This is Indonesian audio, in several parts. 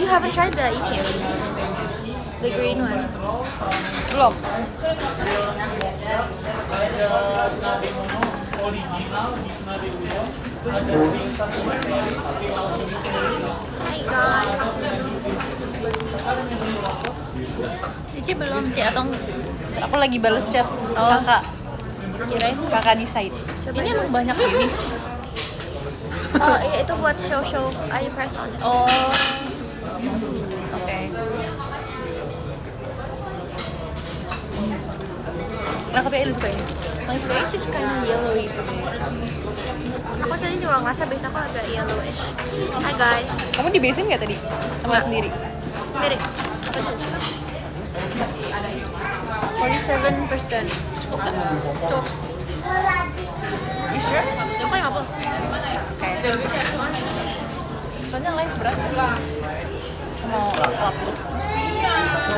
you haven't tried the ini ya? The green one. Belum. Hi guys. Cici belum, Ci atau Aku lagi bales chat kakak. kirain? Kakak decide. Coba Ini emang banyak ini. Oh iya, itu buat show. I press on it. Oh. Oke. Nah, tapi lu suka ini. My face is kind of yellowy. Aku tadi juga ngerasa base aku agak yellowish. Hi guys. Kamu dibesin nggak tadi? Sama sendiri? Mirip. 47%. Cukup gak? Cukup. You sure? Yung kayo po. Oke. Soalnya live berat. Mau apa?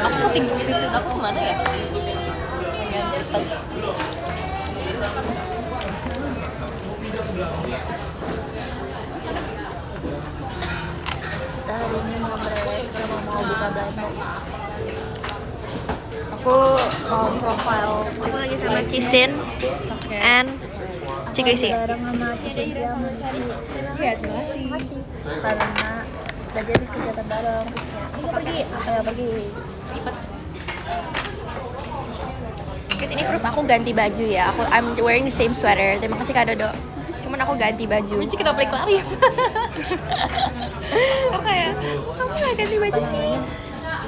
Aku tinggal aku kemana ya? Kita hari ini mau break sama mau buka blind box. Aku mau profile. Aku lagi sama Cisin and Cigrisi. Bareng sama Cisintia sama Cici. Iya, terima kasih. Karena tadi habis kegiatan bareng terus kayak aku pergi, saya pergi. Guys, ini proof aku ganti baju ya. I'm wearing the same sweater. Terima kasih Kak Dodo. Cuman aku ganti baju. Michi kenapa lari? Aku kayak, kok kamu gak ganti baju sih?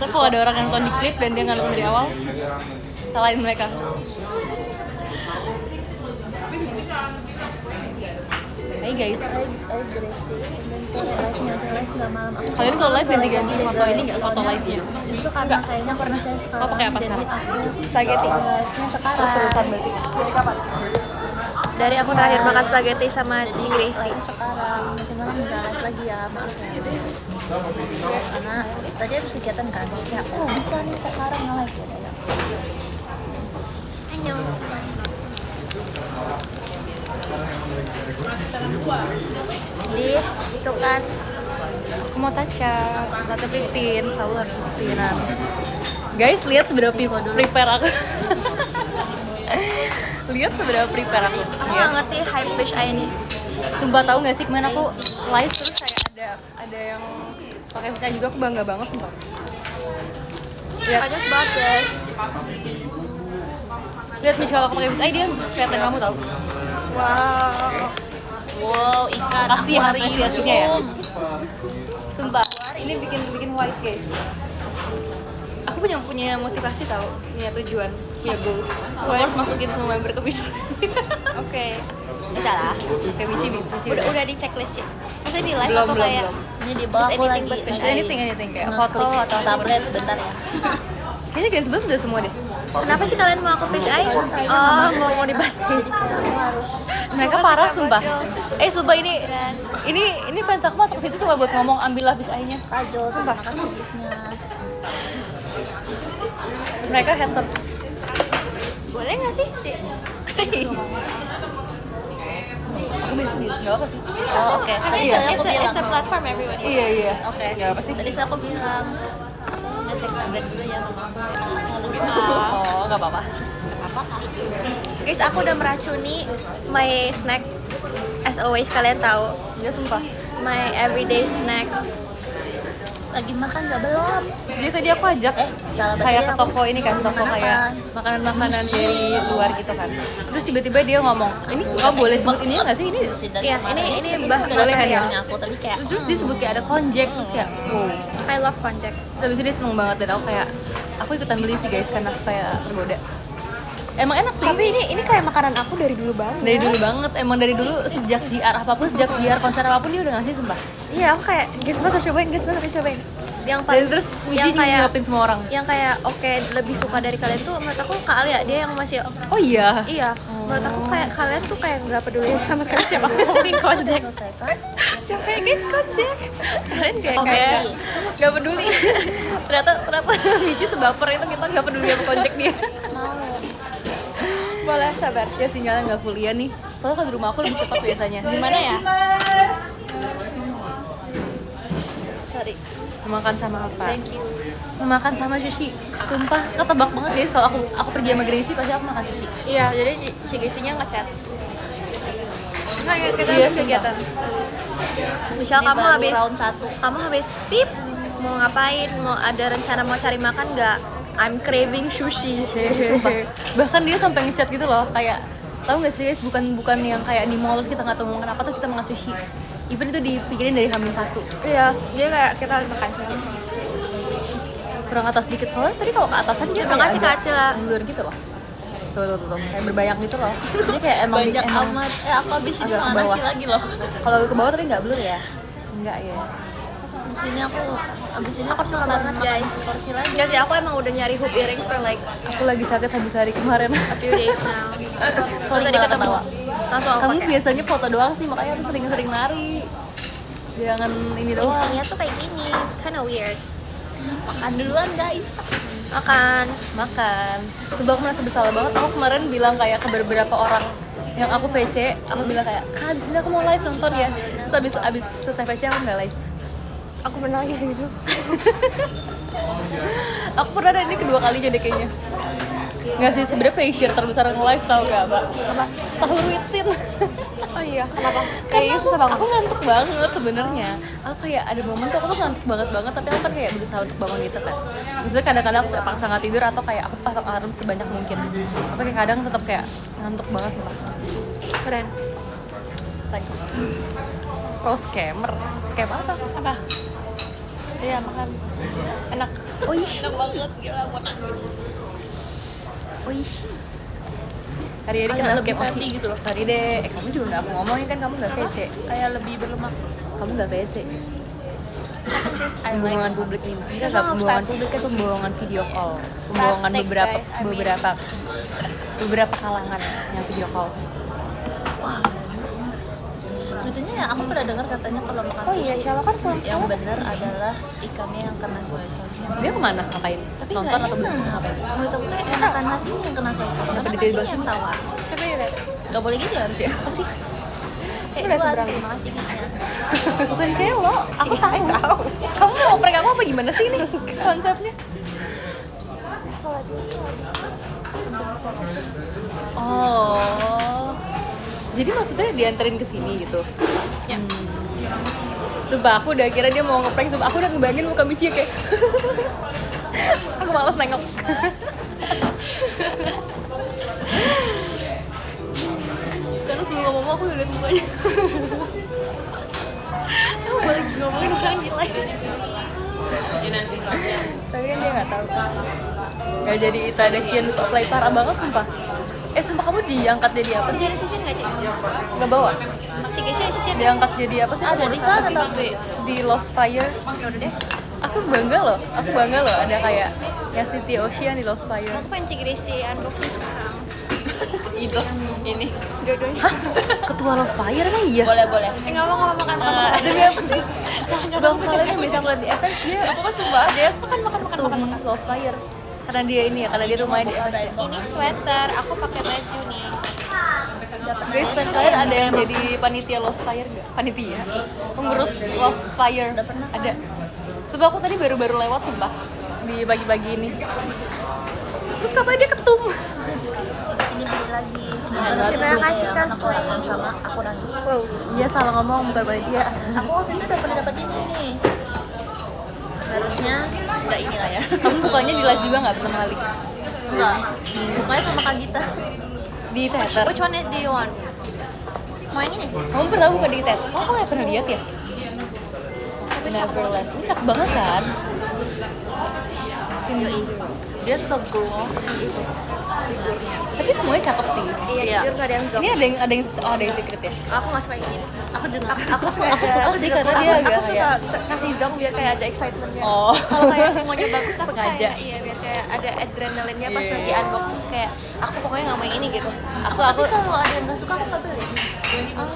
Ntar kalau ada orang yang nonton di klip dan dia nggak nonton dari awal, salahin mereka. Hai guys, I Gracie, dan sore live nggak malam aku. kalian kalau live ganti-ganti foto ini nggak, foto live-nya? Justru karena kayaknya pernah saya sekarang. pakai apa jadi sekarang? aku Spaghetti. live-nya sekarang. Berarti. Dari kapan? Dari aku terakhir makan spaghetti sama Cigrisi. Live sekarang, cuma nggak live lagi ya, maaf ya. Karena tadi habis kegiatan kan, kayak oh bisa nih sekarang nge-live ya. Annyeong. Di itu kan Aku mau touch up, latte liptin, selalu harus liptinan. Guys, lihat seberapa prepare aku. Lihat seberapa prepare aku. aku nggak ngerti hype fish eye ini. Sumpah tahu nggak sih kemarin aku live terus kayak ada yang pakai fish juga, aku bangga banget sumpah. Lihat, I just bought this. lihat Mitch kalau aku pakai fish dia kelihatan kamu tahu. Wow, ikan Pasti ya akuarium. apresiasinya ya. Sumpah, ini bikin white guys. Aku punya motivasi tahu, punya tujuan, punya goals. Aku harus masukin semua member ke bisa. Oke. Bisa lah. Kayak Michi. Udah di checklist ya. Maksudnya di live Belum, atau belum, kayak belum. Ini di bawah Just aku anything lagi. but fish Anything kayak foto atau tablet bentar ya. Kayaknya guys sebelah sudah semua deh. Kenapa sih kalian mau aku fish eye? Oh, mau dibantu. Jadi kayak aku harus Mereka Sumpah parah sih, sumpah. bocil. Sumpah ini fans aku masuk situ cuma buat ngomong ambillah fish eye-nya. kajol, terima kasih gift-nya. Mereka haters. Boleh nggak sih, Ci? Aku biasa nggak apa sih. Oh, oke. Tadi saya aku bilang. It's a platform everyone. Iya. Oke. Nggak apa sih. Tadi saya aku bilang ngecek tablet dulu ya sama aku. Oh nggak apa-apa. Guys, aku udah meracuni my snack as always, kalian tahu. Dia sumpah. My everyday snack. Lagi makan nggak belum? Jadi tadi aku ajak Salah kayak berarti ke toko ini kan, toko makan kayak apa? makanan-makanan dari luar gitu kan. Terus tiba-tiba dia ngomong, ini kamu boleh sebut ini nggak sih? Ini Iya, ini boleh kan ya? aku tapi kayak Terus disebut kayak ada konjek, terus kayak wow. I love konjac. Terus dia seneng banget dan aku kayak aku ikutan beli sih guys karena aku kayak tergoda. Emang enak sih. Tapi ini kayak makanan aku dari dulu banget. Dari dulu banget, emang dari dulu sejak JR apapun, sejak JR konser apapun dia udah ngasih sumpah. Iya, aku kayak guys harus cobain. Yang Dan paling terus yang Miji kayak nyuapin semua orang. yang kayak oke lebih suka dari kalian tuh menurut aku Kak Alia, dia yang masih Oh iya. iya. Menurut aku kayak kalian tuh kayak nggak peduli sama sekali siapa ngomongin konjac. selesaikan. Siapa yang guys konjac? Kalian kayak Oke, kayak nggak peduli. ternyata Michi sebaper itu kita nggak peduli sama konjek dia. boleh sabar. Ya sinyalnya nggak kuliah nih. Soalnya kalau di rumah aku lebih cepat biasanya. Gimana ya? Sorry. Makan sama apa? Thank you. Makan sama sushi. Sumpah, ketebak banget guys kalau aku pergi sama Gracie pasti aku makan sushi. Iya, jadi Cigrisinya ngechat. Nah, kita Iya, habis kegiatan. Misal Ini kamu baru habis round 1. kamu habis pip mau ngapain? Mau ada rencana mau cari makan nggak? I'm craving sushi. Sumpah. Bahkan dia sampai ngechat gitu loh, kayak tahu nggak sih guys, bukan yang kayak di mall terus kita nggak tahu mau makan apa tuh kita makan sushi. Even itu dipikirin dari H-1. Iya, dia kayak kita harus makan. Kurang atas dikit soalnya tadi kalau ke atasan dia Terima kasih, Kak Acila. mundur gitu loh. Tuh, kayak berbayang gitu loh. Dia kayak emang Banyak emang amat. Aku abis ini agak ke makan bawah. nasi lagi loh. Kalau ke bawah tapi nggak blur ya? Enggak ya. Di sini aku abis ini Aku suka banget guys. porsi lagi. Enggak sih, aku emang udah nyari hoop earrings for like Aku lagi sakit habis hari kemarin. a few days now. Kalau tadi nggak ketemu, ketawa. langsung aku Kamu pakai. biasanya foto doang sih, makanya harus sering-sering nari. Jangan ini doang. Isinya tuh kayak gini, it's kinda weird. Makan duluan guys. Makan. Sumpah aku merasa bersalah banget. Aku kemarin bilang kayak ke beberapa orang yang aku VC, aku bilang kayak, Kak abis ini aku mau live nonton ya. Terus abis selesai VC aku nggak live. Aku pernah kayak gitu. Aku pernah ada ini kedua kalinya deh kayaknya. Nggak sih, sebenarnya pressure terbesar nge-live tau gak, Mbak? Apa? Sahur witsin. Oh iya, kenapa? Kayaknya susah banget. Aku ngantuk banget sebenarnya. Aku kayak ada momen tuh aku tuh ngantuk banget, tapi aku kan kayak berusaha untuk bangun gitu kan. Maksudnya kadang-kadang aku kayak paksa nggak tidur atau kayak aku pasang alarm sebanyak mungkin. Tapi kayak kadang tetap kayak ngantuk banget sumpah. Keren. Thanks. Pro scammer. Scam apa? Apa? Iya, makan. Enak. Oh iya. Enak banget, gila buat nangis. Oh iya. Hari ini Agak kena lebih scam fatty gitu loh. Sorry deh, kamu juga nggak aku ngomongin kan kamu nggak VC. Kayak lebih berlemak. Kamu nggak VC. I like. Pembohongan publik ini. Kita Terus nggak sama pembohongan Ustaz. publik kan pembohongan video call. Pembohongan Praktek, beberapa guys, I mean. beberapa kalangan yang video call. Sebetulnya aku pernah dengar katanya kalau makan Oh iya, sushi Cialo kan pulang yang sekolah. benar adalah ikannya yang kena soy sauce. Dia kemana? Ngapain? Tapi Nonton nggak atau enak. ngapain? Menurut aku kayak enakan nasinya yang kena soy sauce. Karena Kenapa nasinya ditiba yang tawar. Siapa yang lihat? Gak boleh gitu harusnya. Apa sih? Kayak lihat duluan, seberang. terima kasih gitunya. Bukan celo, aku tahu. tahu. Kamu mau prank aku apa gimana sih ini konsepnya? Oh, jadi maksudnya dianterin ke sini gitu? Ya. Sumpah aku udah kira dia mau ngeprank, sumpah aku udah ngebayangin muka Michi kayak aku malas nengok. Karena sebelum ngomong aku udah liat mukanya. Kamu boleh ngomongin orang gila. Tapi kan dia nggak tahu. Nggak jadi Ita Dakian apply parah banget sumpah. Sumpah kamu diangkat jadi apa Masih sih? ada sisir nggak, Cik? Nggak bawa? Cik Gesi ada sisir. Diangkat jadi apa sih? Ada di sana tapi Di Lost Fire. Ya udah deh. Aku bangga loh ada kayak ya City Ocean di Lost Fire. Aku pengen Cik Gesi unboxing sekarang. Itu ini Dua-duanya. ketua Lost Fire emang iya? boleh. Nggak mau makan. Demi apa sih? Bang kalian yang bisa ngeliat di FX dia Apa sumpah? dia Makan. ketum Lost Fire karena dia ini ya, karena dia tuh main di FX. Ini sweater, aku pakai baju nih. Guys, kalian ada yang jadi panitia Lost Fire nggak? Panitia? Pengurus Lost Fire? Ada. Sebab aku tadi baru-baru lewat sumpah di pagi-pagi ini. Terus katanya dia ketum. ini beli lagi. Terima kasih, Kak Foy. Sama aku nanti. Wow. Iya salah ngomong, bukan panitia. Aku waktu itu udah pernah dapat ini nih. Harusnya nggak ini lah ya. Kamu bukannya di live juga nggak pertama kali? Enggak. Pokoknya sama Kak Gita. Di teater. Which one do you want? Mau yang ini? Kamu pernah buka di teater? Oh, aku nggak pernah lihat ya? Neverland. Ini cakep banget kan? Sini. Dia so glossy itu. Tapi semuanya cakep sih. Iya, jujur nggak ada yang zong. Ini ada yang secret ya? Aku nggak suka yang ini. Aku juga. Aku suka sih karena dia agak Aku suka kasih zong biar kayak ada excitementnya. Oh. Kalau kayak semuanya bagus aku Sengaja. kayak iya biar kayak ada adrenalinnya pas Iya. lagi unbox kayak aku pokoknya nggak mau yang ini gitu. Aku Tapi kalau ada yang nggak suka aku nggak beli.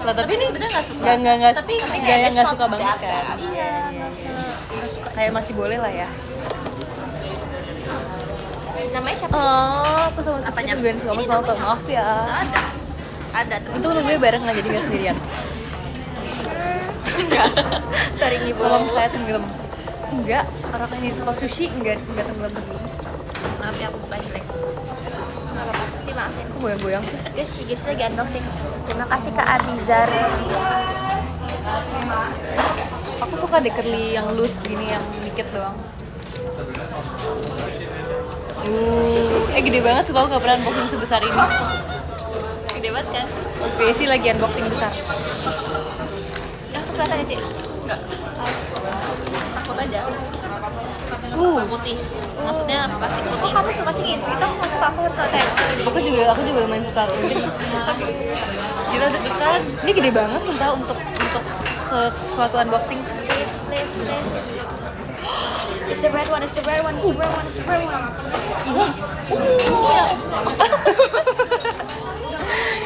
lah, tapi ini sebenarnya nggak suka. nggak Tapi nggak it's suka not banget bad, kan? Iya, nggak suka. Kayak masih boleh lah ya. Namanya siapa sih? Oh, aku sama Apanya? Suci nungguin suami mau tau, maaf ya. Nggak ada. Ada tapi Itu nungguin bareng lah jadi nggak sendirian. Sorry ngibul. Tolong saya tenggelam. enggak, orang ini tempat sushi enggak tenggelam. Maaf ya, aku bukan jelek. Nggak apa-apa, dimaafin. Aku goyang-goyang sih. Guys, Cigis lagi unboxing. Terima kasih Kak Abizar. Aku suka deh curly yang loose gini, yang dikit doang. Gede banget, sebab aku gak pernah unboxing sebesar ini. Gede banget kan? Oke sih lagi unboxing besar. Langsung kelihatan ya, Ci? Enggak. Takut aja. Putih. Maksudnya plastik putih. Kamu suka sih gitu? Itu aku nggak suka, aku harus kayak Aku juga lumayan suka. Gila deg-degan. Ini gede banget sumpah untuk sesuatu unboxing. please. It's the red one, it's the red one. Ini.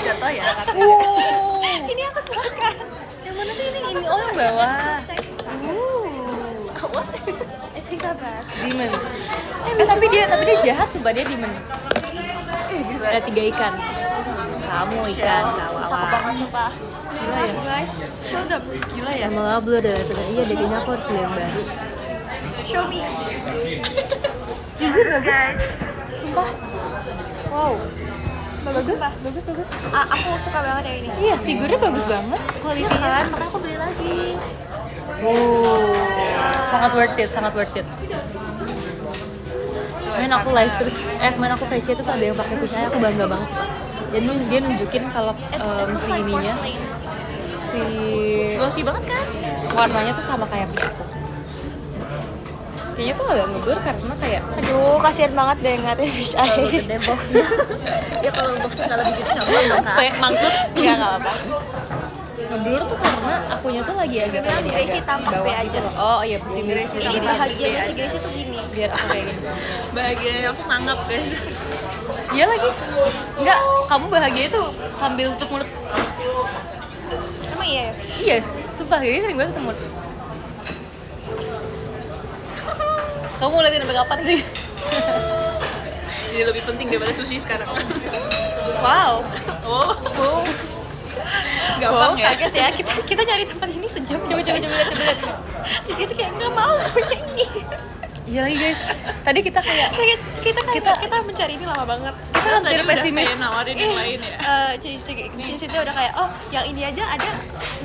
Jatuh ya katanya. Ini aku suka. Yang mana sih ini? Oh yang bawah. What? I take that back. Demon. Tapi dia jahat sumpah, dia demon. Ada 3 ikan. Kamu ikan, Cakep banget sumpah. Gila ya guys, show them. Gila ya. Malah belum ada. Iya, kayaknya aku harus beli yang baru. Show me. Jujur gak guys? Sumpah. Wow. Bagus. Aku suka banget yang ini. Iya, figurnya bagus banget. Kualitasnya. Kan, makanya aku beli lagi. Sangat worth it. Main aku live terus, main aku VC terus ada yang pakai pushnya, aku bangga banget. Jadi dia nunjukin kalau si ininya, si Glossy banget kan? warnanya tuh sama kayak punya aku. Kayaknya tuh agak ngeblur karena kayak Aduh, kasihan banget deh ngeliatin fish eye. Terlalu gede boxnya. Ya kalau boxnya nggak lebih gede nggak apa-apa dong kak. kayak maksud nggak apa-apa. Ngeblur tuh karena akunya tuh lagi agak kayak di Gracie agak tambah bawah B aja. gitu loh. Oh iya pasti Gracie Ini tambah B. bahagianya si Gracie tuh gini. Biar aku kayak gini. Bahagianya aku nganggap guys. Iya lagi. Enggak, kamu bahagia tuh sambil tutup mulut. Emang iya ya? Iya, sumpah kayaknya sering banget tutup mulut. Kamu mau liatin sampai kapan nih? Jadi lebih penting daripada sushi sekarang. Wow. Oh. Gampang ya. Kaget ya, kita nyari tempat ini sejam. Coba lihat. Gracie kayak nggak mau punya ini. Iya lagi guys. Tadi kita kayak Kita mencari ini lama banget. kita hampir pesimis. Kayak nawarin yang lain ya. Cici udah kayak, oh yang ini aja ada.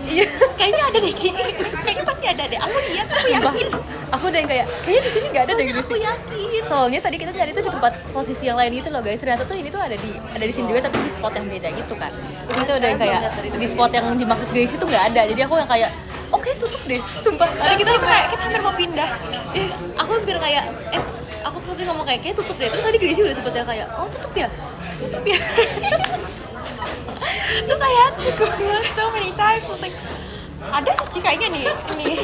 Iya. Kayaknya ada deh Ci. Kayaknya pasti ada deh. Aku lihat, aku yakin. Aku udah yang kayak kayaknya di sini nggak ada deh Aku sih. yakin. Soalnya tadi kita cari tuh di tempat posisi yang lain gitu loh guys. Ternyata tuh ini tuh ada di sini juga tapi di spot yang beda gitu kan. Terus itu udah yang kayak di spot yang di Market Gracie tuh nggak ada. Jadi aku yang kayak oke tutup deh. Sumpah. Tadi Kita kayak kita hampir mau pindah. Aku hampir kayak aku tadi ngomong kayak tutup deh. Terus tadi Gracie udah sempet yang kayak oh tutup ya. Terus saya cukup bilang so many times, I was like, ada sih kayaknya nih ini.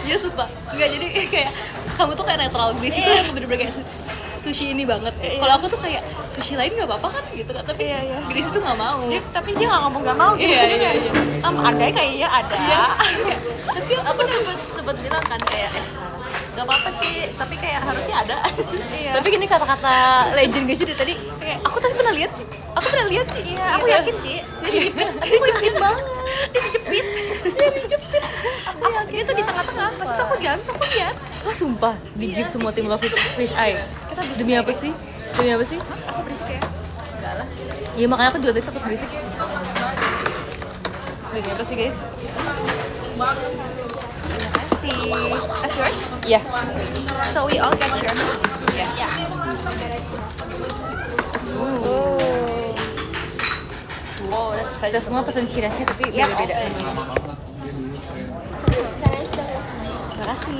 Iya sumpah. Enggak jadi kayak kamu tuh kayak netral. Gracie tuh yang bener-bener kayak sushi ini banget. Kalau aku tuh kayak sushi lain nggak apa-apa kan gitu kan. Tapi Iya. Gracie tuh nggak mau. Tapi dia nggak ngomong nggak mau gitu. Iya. Ada kayaknya ada. Tapi aku sempet bilang kan kayak gak apa-apa Ci, tapi kayak harusnya ada. Iya. Tapi gini kata-kata legend gak sih dari tadi? Aku tadi pernah lihat sih. Iya, aku yakin Ci. Dia dijepit banget. Dia dijepit. Dia tuh di tengah-tengah. Maksudnya aku jalan, terus aku lihat. Wah sumpah, di gift semua tim Love Fish Eye. Demi apa sih? Aku berisik ya. Enggak lah. Iya makanya aku juga tadi takut berisik. Demi apa sih guys? That's yours? Iya. So we all get yours. Yeah. Wow, kita semua pesen cirasnya tapi beda-beda. Saya sudah Terima kasih.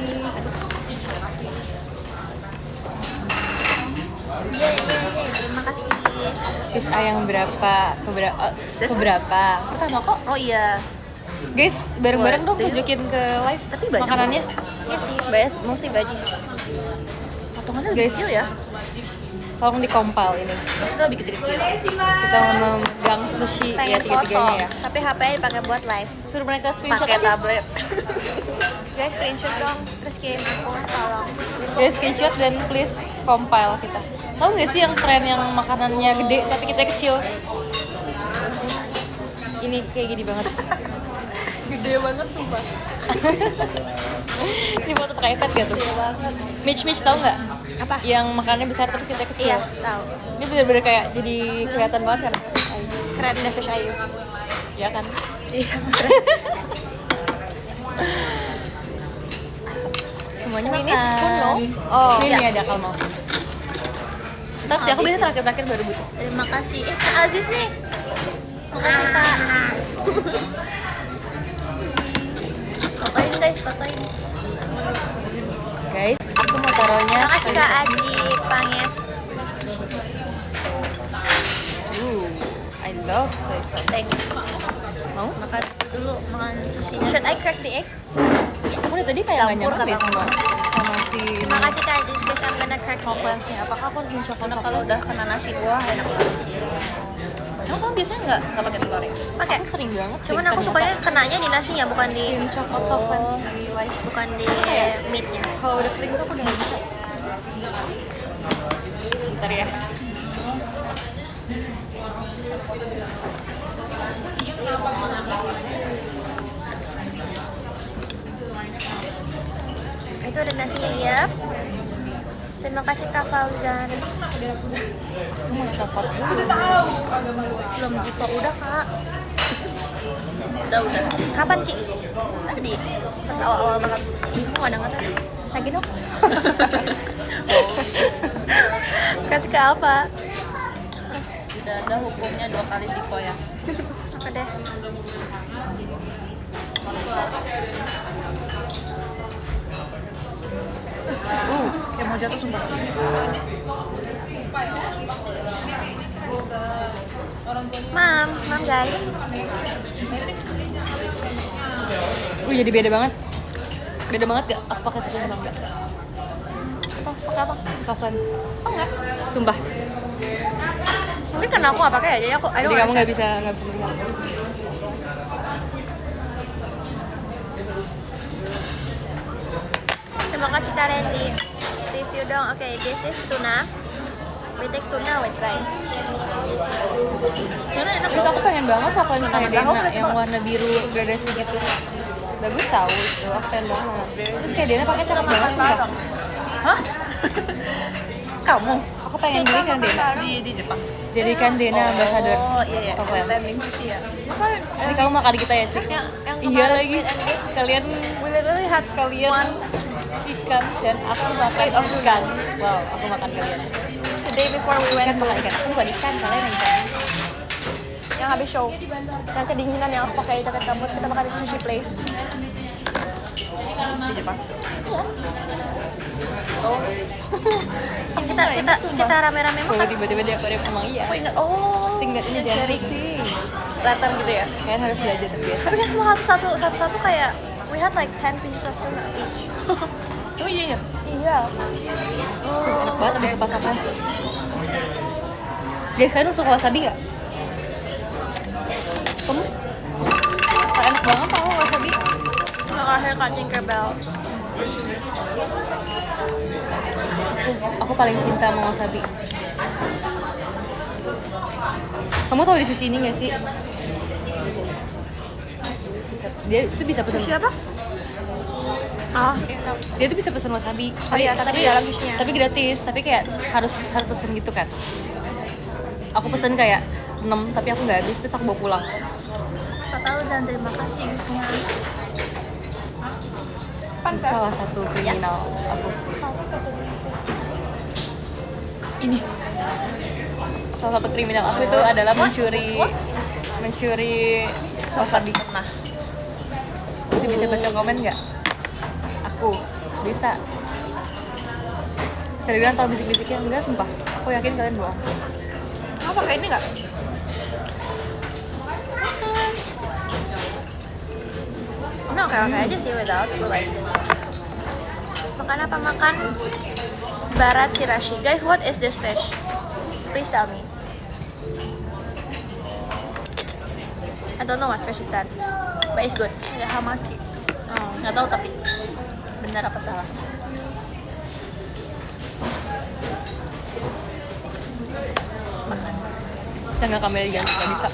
terima kasih. Fish Eye yang keberapa? Pertama kok. Oh iya. Guys, bareng-bareng dong tunjukin ke live Tapi banyak makanannya. Iya sih, mostly veggies. Potongannya Guys, kecil ya. tolong dikompal ini. Maksudnya lebih kecil-kecil. Kita mau memegang sushi ya Pengen foto, tiga-tiganya ya. tapi HP-nya dipakai buat live. Suruh mereka screenshot Pakai aja. tablet. Guys, screenshot dong, terus kirim aku, tolong. Guys, screenshot dan please compile kita. Tahu nggak sih yang tren yang makanannya gede tapi kita kecil? Ini kayak gini banget. Gede banget sumpah. Ini foto pakai iPad gak tuh? Gede banget. Mitch tau nggak? Apa? Yang makannya besar terus kita kecil. Iya, tahu. Ini bener-bener kayak jadi kelihatan banget kan? Keren deh Fish Ayu. Ya kan? Iya. Semuanya We makan. need spoon, no? Oh, ini iya. ada kalau mau. Ntar sih aku biasanya terakhir baru butuh. Terima kasih. Kak Aziz nih. Makasih Kak. Fotoin guys, fotoin. Guys, aku mau taruhnya. Makasih Kak Aji Panges. I love soy sauce. Thanks. Mau? Makan dulu, makan sushi. Should I crack the egg? Aku dari tadi kayak nggak nyampe deh sama si ini. Makasih Kak Aji, guys. I'm gonna crack the egg. Coklatnya. Apakah aku harus mencoba Kalau udah kena nasi buah enak banget. Emang kamu biasanya nggak pakai telur ya? Pakai. Aku sering banget. Cuman aku sukanya kenanya di nasinya, bukan di coklat softens di white. bukan di meatnya. Kalau udah kering tuh aku udah nggak bisa. Bentar ya. Itu ada nasinya ya. Terima kasih Kak Fauzan. Mau coklat dulu. Belum Jiko udah Kak. Udah. Kapan Ci? Tadi. Pas awal-awal banget. Aku nggak denger. Lagi dong. Kasih ke apa? Udah ada hukumnya 2 kali Jiko ya. Apa deh? Kayak mau jatuh sumpah. Mam guys. Jadi beda banget. Beda banget gak? Aku pakai susu sama enggak? Pakai apa? Softens. Oh enggak. Sumpah. Mungkin karena aku nggak pakai aja ya. Aku, I don't Jadi kamu understand. nggak bisa melihat. Terima kasih Kak Randy. Review dong. Oke, this is tuna. We take tuna with rice. Karena enak. Terus aku pengen banget softens kayak Aku Dena suka. yang warna biru gradasi gitu. Bagus tahu itu. Aku pengen banget. Terus kayak Dena pakai cakep banget sumpah. Hah? Kamu? Aku pengen beli kan Dena. Di Jepang. Jadi kan Dena ambassador. Oh iya. Softens. Landing sushi ya. Jadi kamu makan kita ya, Cik? Yang Iya kemarin lagi. meet and greet, Kalian we literally had kalian ikan dan aku makan ikan. Wow, aku makan kalian. the day before we Ikan went to makan ikan. Aku bukan ikan, kalian ikan. yang habis show. Yang kedinginan yang aku pakai jaket kabut, kita makan di sushi place. Di Jepang. Iya. Yang kita rame-rame Kalau makan. tiba-tiba dia korea emang iya. Aku ingat, oh. Sing dan ini jangan sing. Kelihatan gitu ya. Kalian harus belajar terbiasa. Tapi kan semua satu-satu kayak we had like 10 pieces of tuna each. Oh iya. Iya. Enak banget ada pas-pasan. Guys, kalian suka wasabi nggak? Kamu? Enak banget tau wasabi. Makasih Kak Tinkerbell. Aku paling cinta sama wasabi. Kamu tahu di sushi ini nggak sih? Dia itu bisa pesen. Sushi apa? Oh, iya tahu. Dia tuh bisa pesen wasabi. Oh iya, tapi dalam sushinya. Tapi gratis. Tapi kayak harus pesen gitu kan. Aku pesen kayak 6 tapi aku nggak habis terus aku bawa pulang. Kak Fauzan, terima kasih giftnya. Salah satu kriminal aku. Ini. Salah satu kriminal aku itu adalah mencuri wasabi. Nah, Masih bisa baca komen nggak? Aku bisa. Kalian tahu bisik-bisiknya enggak? Sumpah, aku yakin kalian bohong. Kamu pakai ini nggak? Nah, oke aja sih without like. Makan apa makan? Barat shirashi. Guys, what is this fish? Please tell me. I don't know what fish is that, but it's good. ya hamachi. Oh. Nggak tahu tapi benar apa salah. Bisa nggak kamera jangan suka bisa.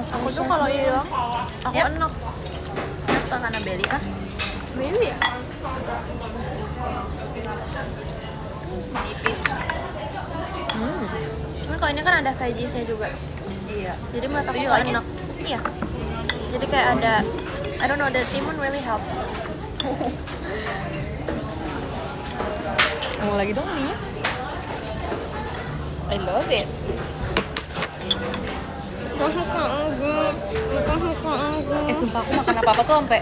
Aku tuh kalau ini doang, aku Yap. enak. Kenapa? Karena belly ah? Maybe ya. Nipis. Cuma kalau ini kan ada veggiesnya juga. Iya. Jadi menurut aku Do you nggak like it? enak. Iya. Jadi kayak ada, I don't know, the timun really helps. Mau lagi dong nih. I love it. Sumpah aku makan apa-apa tuh sampai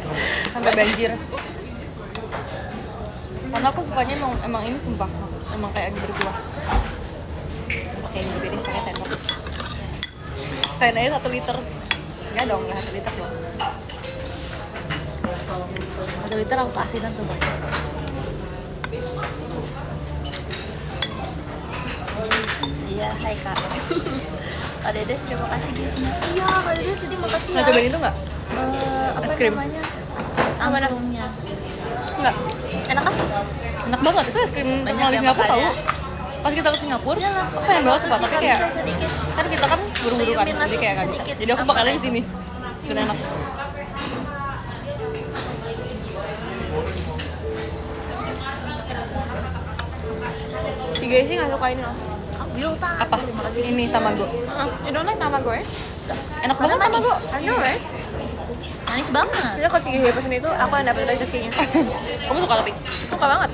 banjir. Karena aku sukanya emang ini sumpah. Emang kayak berkuah. Oke, ini deh pakai sendok. Kayak aja 1 liter. Enggak dong, enggak 1 liter dong. 1 liter aku keasinan sumpah. Iya, hai Kak. Kak Dedes, terima kasih giftnya. Iya, Kak Dedes, jadi makasih Nah, ya. cobain itu nggak? Apa Es krim. namanya? Mana? Angklungnya. Enggak. Enak kan? Enak banget, itu es krim Banyak terkenal di yang Singapura tahu. makannya. Pas kita ke Singapura, aku pengen banget sumpah, tapi Nggak kayak bisa sedikit. kan kita kan buru-buru kan, Suyumin jadi kayak nggak bisa. sedikit. Jadi aku makannya di sini. Dan enak. Si Gacy nggak suka ini loh. Biltang. Apa? Ini tamago. You don't like tamago ya? Enak Karena banget tamago. manis. I know right? Manis banget. Jadi kalau si Gacy pesen itu, aku yang dapet rezekinya. Kamu suka tapi? Suka banget.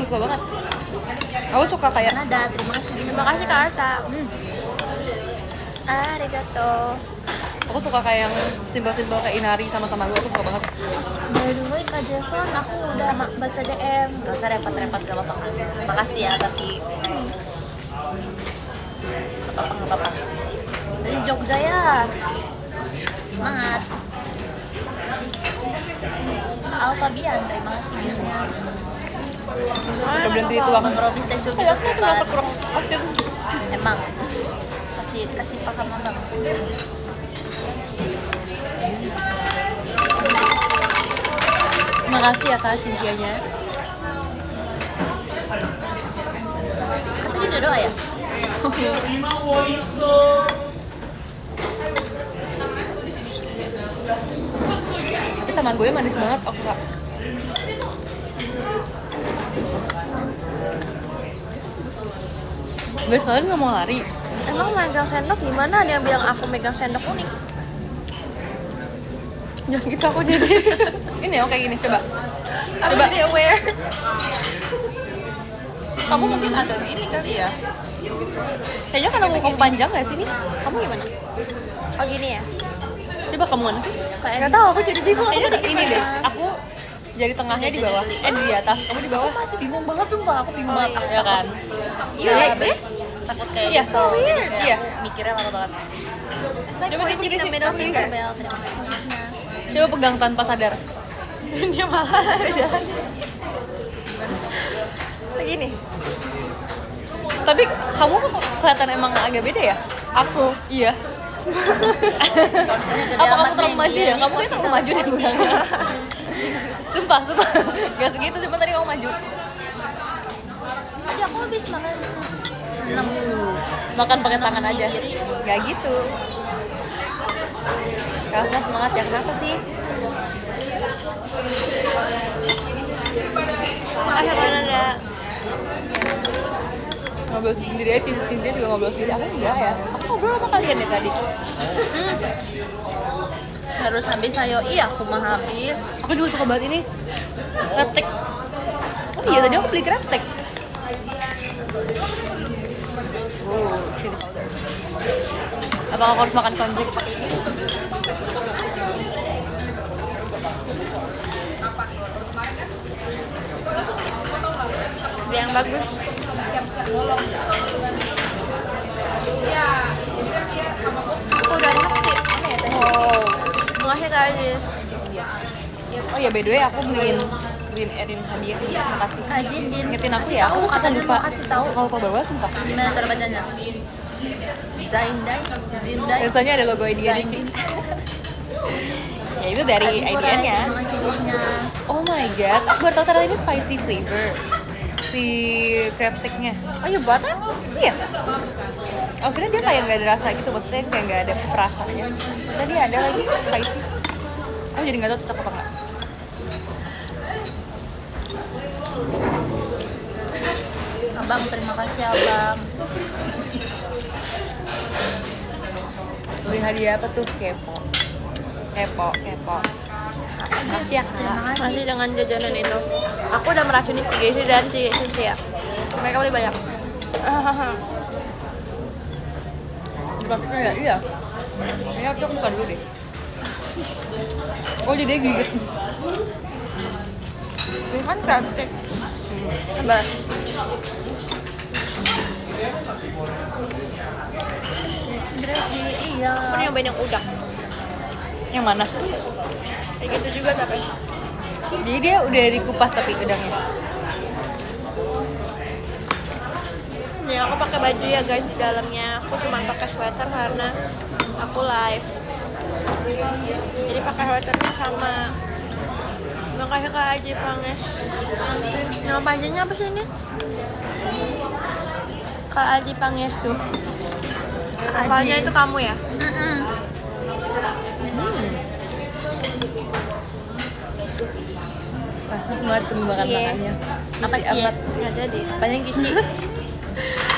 Suka banget. Aku suka kayak Nada, terima kasih. Terima kasih Kak Arta. Arigato. aku suka kayak yang simbol-simbol kayak inari sama tamago, aku suka banget. By the way, Kak Jevon, aku udah baca DM. Gak usah repot-repot, gak apa-apa. Makasih ya, tapi gak apa-apa. Dari Jogja ya. Semangat. Alfa Bian, terima kasih giftnya. Belum itu aku. Bang Robi stand juga Kayak aku ternyata bukan. kurang aktif. Emang kasih paham abang. Terima kasih ya Kak Cynthia-nya. Katanya udah doa ya? Tapi tamagonya manis banget, aku suka. Guys, kalian nggak mau lari? Emang megang sendok gimana? Ada yang bilang aku megang sendok unik. Jangan gitu aku jadi. Ini ya kayak gini, coba. Aku Coba. jadi aware. Kamu mungkin agak gini kali ya? Kayaknya karena kuku panjang nggak sih ini? Kamu gimana? Oh gini ya? Coba kamu mana sih? Gak tau, aku jadi bingung. Kayaknya ini deh. Aku jari tengahnya di bawah, di atas. Kamu di bawah. Masih bingung banget sumpah, aku bingung banget. Aku Ya kan? You like this? takut kayak Iya, gitu. so weird. Jadi kayak Iya. mikirnya lama banget. It's like Coba pointing kita the sini, middle tapi finger. Bel, terima kasih giftnya. Coba pegang tanpa sadar. Dia malah jalan. Begini. Tapi kamu kok kelihatan emang agak beda ya? Aku. Iya. Apa kamu terlalu maju ya? Kamu kayak terlalu maju deh bilangnya. Sumpah. Gak segitu, cuma tadi kamu maju. Tadi aku habis makan 6 Makan pakai tangan aja. Nigiri. Gak gitu. Rasa semangat ya, kenapa sih? Makasih kalian ada. Ngobrol sendiri aja, Cynthia juga ngobrol sendiri. Aku enggak ya. Aku ngobrol sama kalian ya tadi. Harus habis ayo. Iya, aku mah habis. Aku juga suka banget ini. Crab stick. Oh iya, tadi aku beli crab stick. Oh, chili powder. Apa aku harus makan konjek? Yang bagus. Aku udah enak sih. Oh. Makasih Kak Ajis. Oh ya, by the way aku beliin Erin hadiah. Makasih. Kajin din. Ingetin aku ya, aku suka lupa. Kasih tahu Suka lupa bawa, sumpah. gimana cara bacanya. Zaindai, Zindai. Biasanya ada logo idea di sini. Ya itu dari idenya. Terima kasih giftnya. Oh my god, aku baru tahu ternyata ini spicy flavor. si crab sticknya. Oh iya buatan? Iya. Akhirnya dia kayak nggak ada rasa gitu, maksudnya kayak nggak ada perasanya. Tadi ada lagi spicy. Aku jadi nggak tahu cocok apa nggak. Abang, terima kasih abang. Beli hadiah apa tuh? Kepo. Makasih ya kak. Masih dengan jajanan itu. Aku udah meracuni Cigesi dan Cynthia. Mereka beli banyak. Maksudnya ya, iya. Kayaknya aku buka dulu deh. Oh jadi dia gigit. Ini kan crab stick. Sabar. Iya. Aku nyobain yang udang. Yang mana? Kayak gitu juga tapi. Jadi dia udah dikupas tapi udangnya. Ya aku pakai baju ya guys di dalamnya. Aku cuma pakai sweater karena aku live. Jadi pakai sweaternya sama. Makasih Kak Aji Panges. Nama panjangnya apa sih ini? Kak Aji Panges tuh. Profilnya itu kamu ya? Banget pembakan Cie. makannya. Apa Kici Cie? amat. Nggak jadi. Apanya Kici?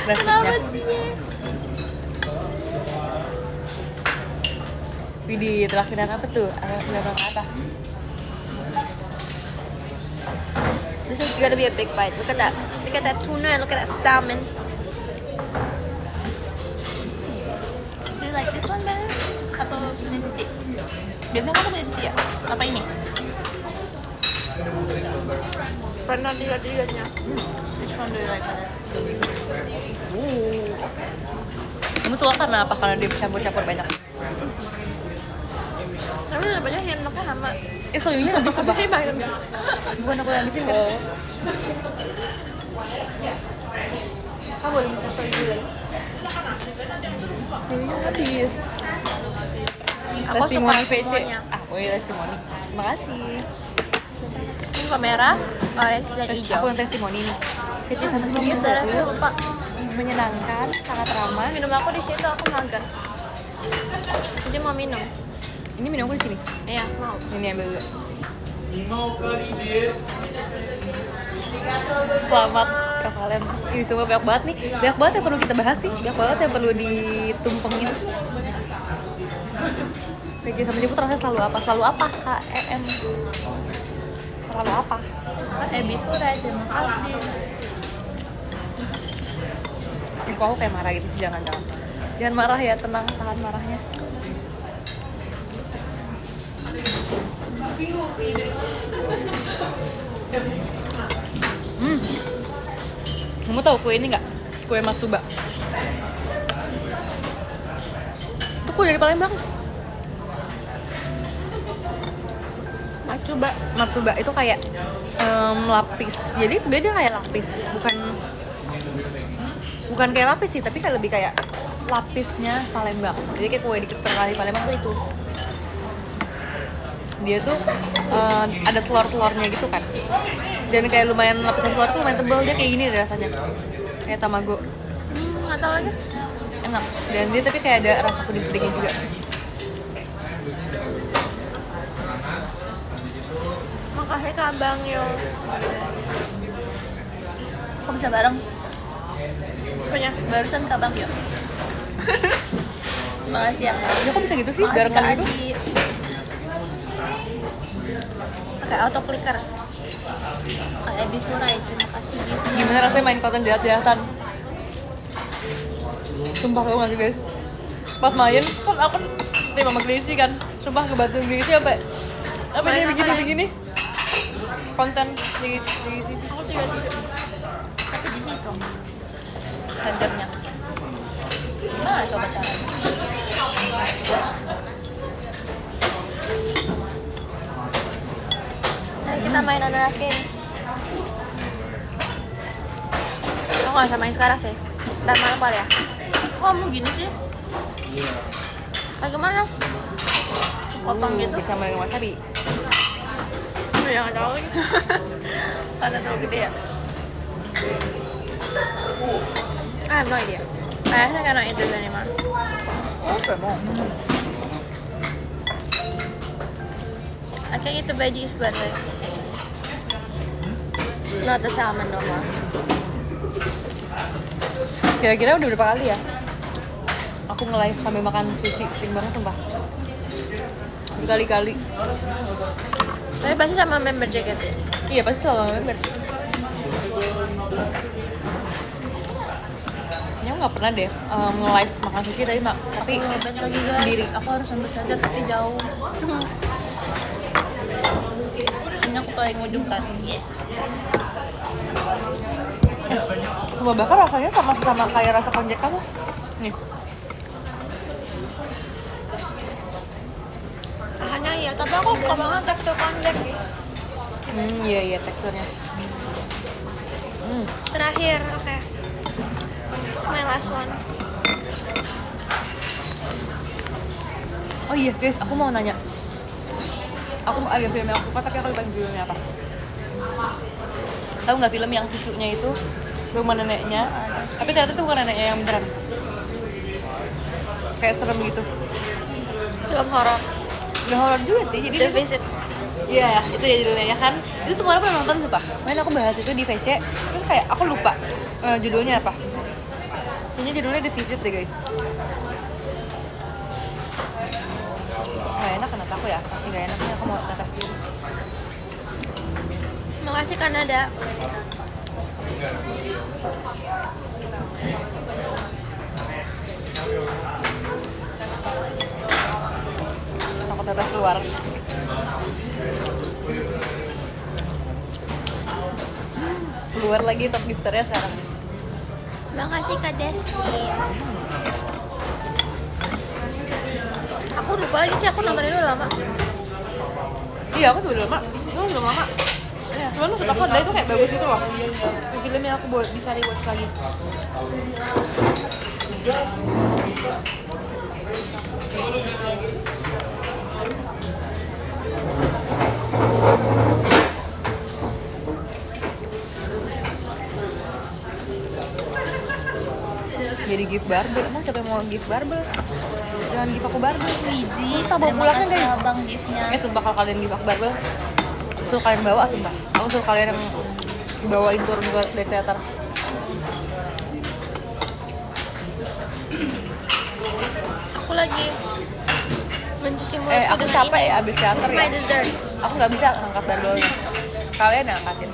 Kenapa Cie? Widih, terakhir apa tuh? Ada kata. This is gonna be a big bite. Look at that. Look at that tuna and look at that salmon. Do you like this one better? Atau punya Cici? Biasanya kamu punya Cici ya? Apa ini? Pernah lihat-lihatnya. Which one do you like better? Kamu suka karena apa? Karena dia campur-campur banyak. Tapi banyak yang enaknya sama. Soyunya habis apa? Bukan aku yang habisin kan? Kamu boleh minta soyu dulu. Soyunya habis. Aku suka semuanya. Oh iya, testimoni. Makasih. Ini kamera, orange dan hijau. Aku yang testimoni nih. Kecil sama sini lupa. menyenangkan, sangat ramah. Minum aku di situ, aku mager. Cici mau minum. Ini minum aku di sini. Iya, mau. Ini ambil dulu. Selamat ke kalian. Ini semua banyak banget nih. Banyak banget yang perlu kita bahas sih. Banyak banget yang perlu ditumpengin. PJ sama Jeput rasanya selalu apa? Selalu apa? KEM. Selalu apa? Ebi Furai, terima kasih. Kok aku kayak marah gitu sih, jangan. Jangan marah ya, tenang, tahan marahnya. Kamu tahu kue ini nggak? Kue Matsuba. Itu kue dari Palembang. Matsuba itu kayak lapis. Jadi sebenarnya dia kayak lapis, bukan kayak lapis sih, tapi kayak lebih kayak lapisnya Palembang. Jadi kayak kue di terkenal di Palembang tuh itu. Dia tuh ada telur-telurnya gitu kan. Dan kayak lumayan lapisan telur tuh lumayan tebel, dia kayak gini deh rasanya. Kayak tamago. Nggak tahu aja. Enak. Dan dia tapi kayak ada rasa puding-pudingnya juga. Makasih Kak Bang Yo. Kok bisa bareng? Punya. Barusan Kak Bang Yo. Makasih ya. Ya kok bisa gitu sih? Makasih Barengan Kak gitu? Aji. Pakai auto clicker. Kak Ebi Furai, terima kasih. Gimana rasanya main konten jahat-jahatan? Sumpah lo nggak sih guys? Pas main kan aku nih Mama Gracie kan, sumpah ngebantu Gracie apa dia begini konten di Aku tidak tidur. Tapi di situ sendernya. Gimana coba caranya? Nah, kita main Another Kings. Aku nggak usah main sekarang sih. Ntar malam kali ya. Kok kamu gini sih? Kayak gimana? Potong gitu. bersama dengan wasabi. Ya nggak tahu lagi. Karena terlalu gede ya. I have no idea. I actually cannot eat this anymore. Oke mau. I can eat the veggies but like not the salmon normal. Kira-kira udah berapa kali ya aku nge-live sambil makan sushi, sering banget sumpah. Berkali-kali. Tapi pasti sama member jacket. Iya pasti selalu member. Ini aku nggak pernah deh nge-live makan sushi tapi Balik lagi guys. sendiri. Aku harus ambil charger tapi jauh. Ini aku paling ujung kan. Cuma bakar rasanya sama kayak rasa konjak kamu. Nih. Hanya iya, tapi aku suka banget tekstur konjac. Iya teksturnya. Terakhir, oke. It's my last one. Oh iya guys, aku mau nanya. Aku ada film yang aku suka tapi aku lupa judulnya apa. Tahu nggak film yang cucunya itu rumah neneknya, tapi ternyata itu bukan neneknya yang beneran. Kayak serem gitu. Film horor. Nggak horor juga sih, jadi The dia- Visit. Iya, itu ya judulnya ya kan. Itu semua orang pernah nonton sumpah. Main aku bahas itu di VC, terus kayak aku lupa judulnya apa. Ini judulnya The Visit deh guys. Gak enak kenapa aku ya? Masih gak enak nih, aku mau tetap dulu. Makasih Kanada. Aku tetap keluar. Keluar lagi top gifternya sekarang. Makasih Kak Deski. Aku lupa lagi sih, aku nonton itu lama. Iya, aku juga udah lama. Itu belum lama. Ya, cuman maksud aku adalah itu kayak bagus gitu loh. Film yang aku bisa rewatch lagi. Jadi gift barbel, emang siapa yang mau gift barbel? Jangan gift aku barbel. Wiji, Bisa bawa pulang kan, guys? Bang giftnya. Sumpah kalau kalian gift aku barbel, suruh kalian bawa sumpah. Aku suruh kalian yang bawain turun dari teater. Aku lagi mencuci mulutku Aku dengan capek ini. ya abis teater This is ya. my dessert. Aku nggak bisa angkat barbelnya. Kalian yang angkatin.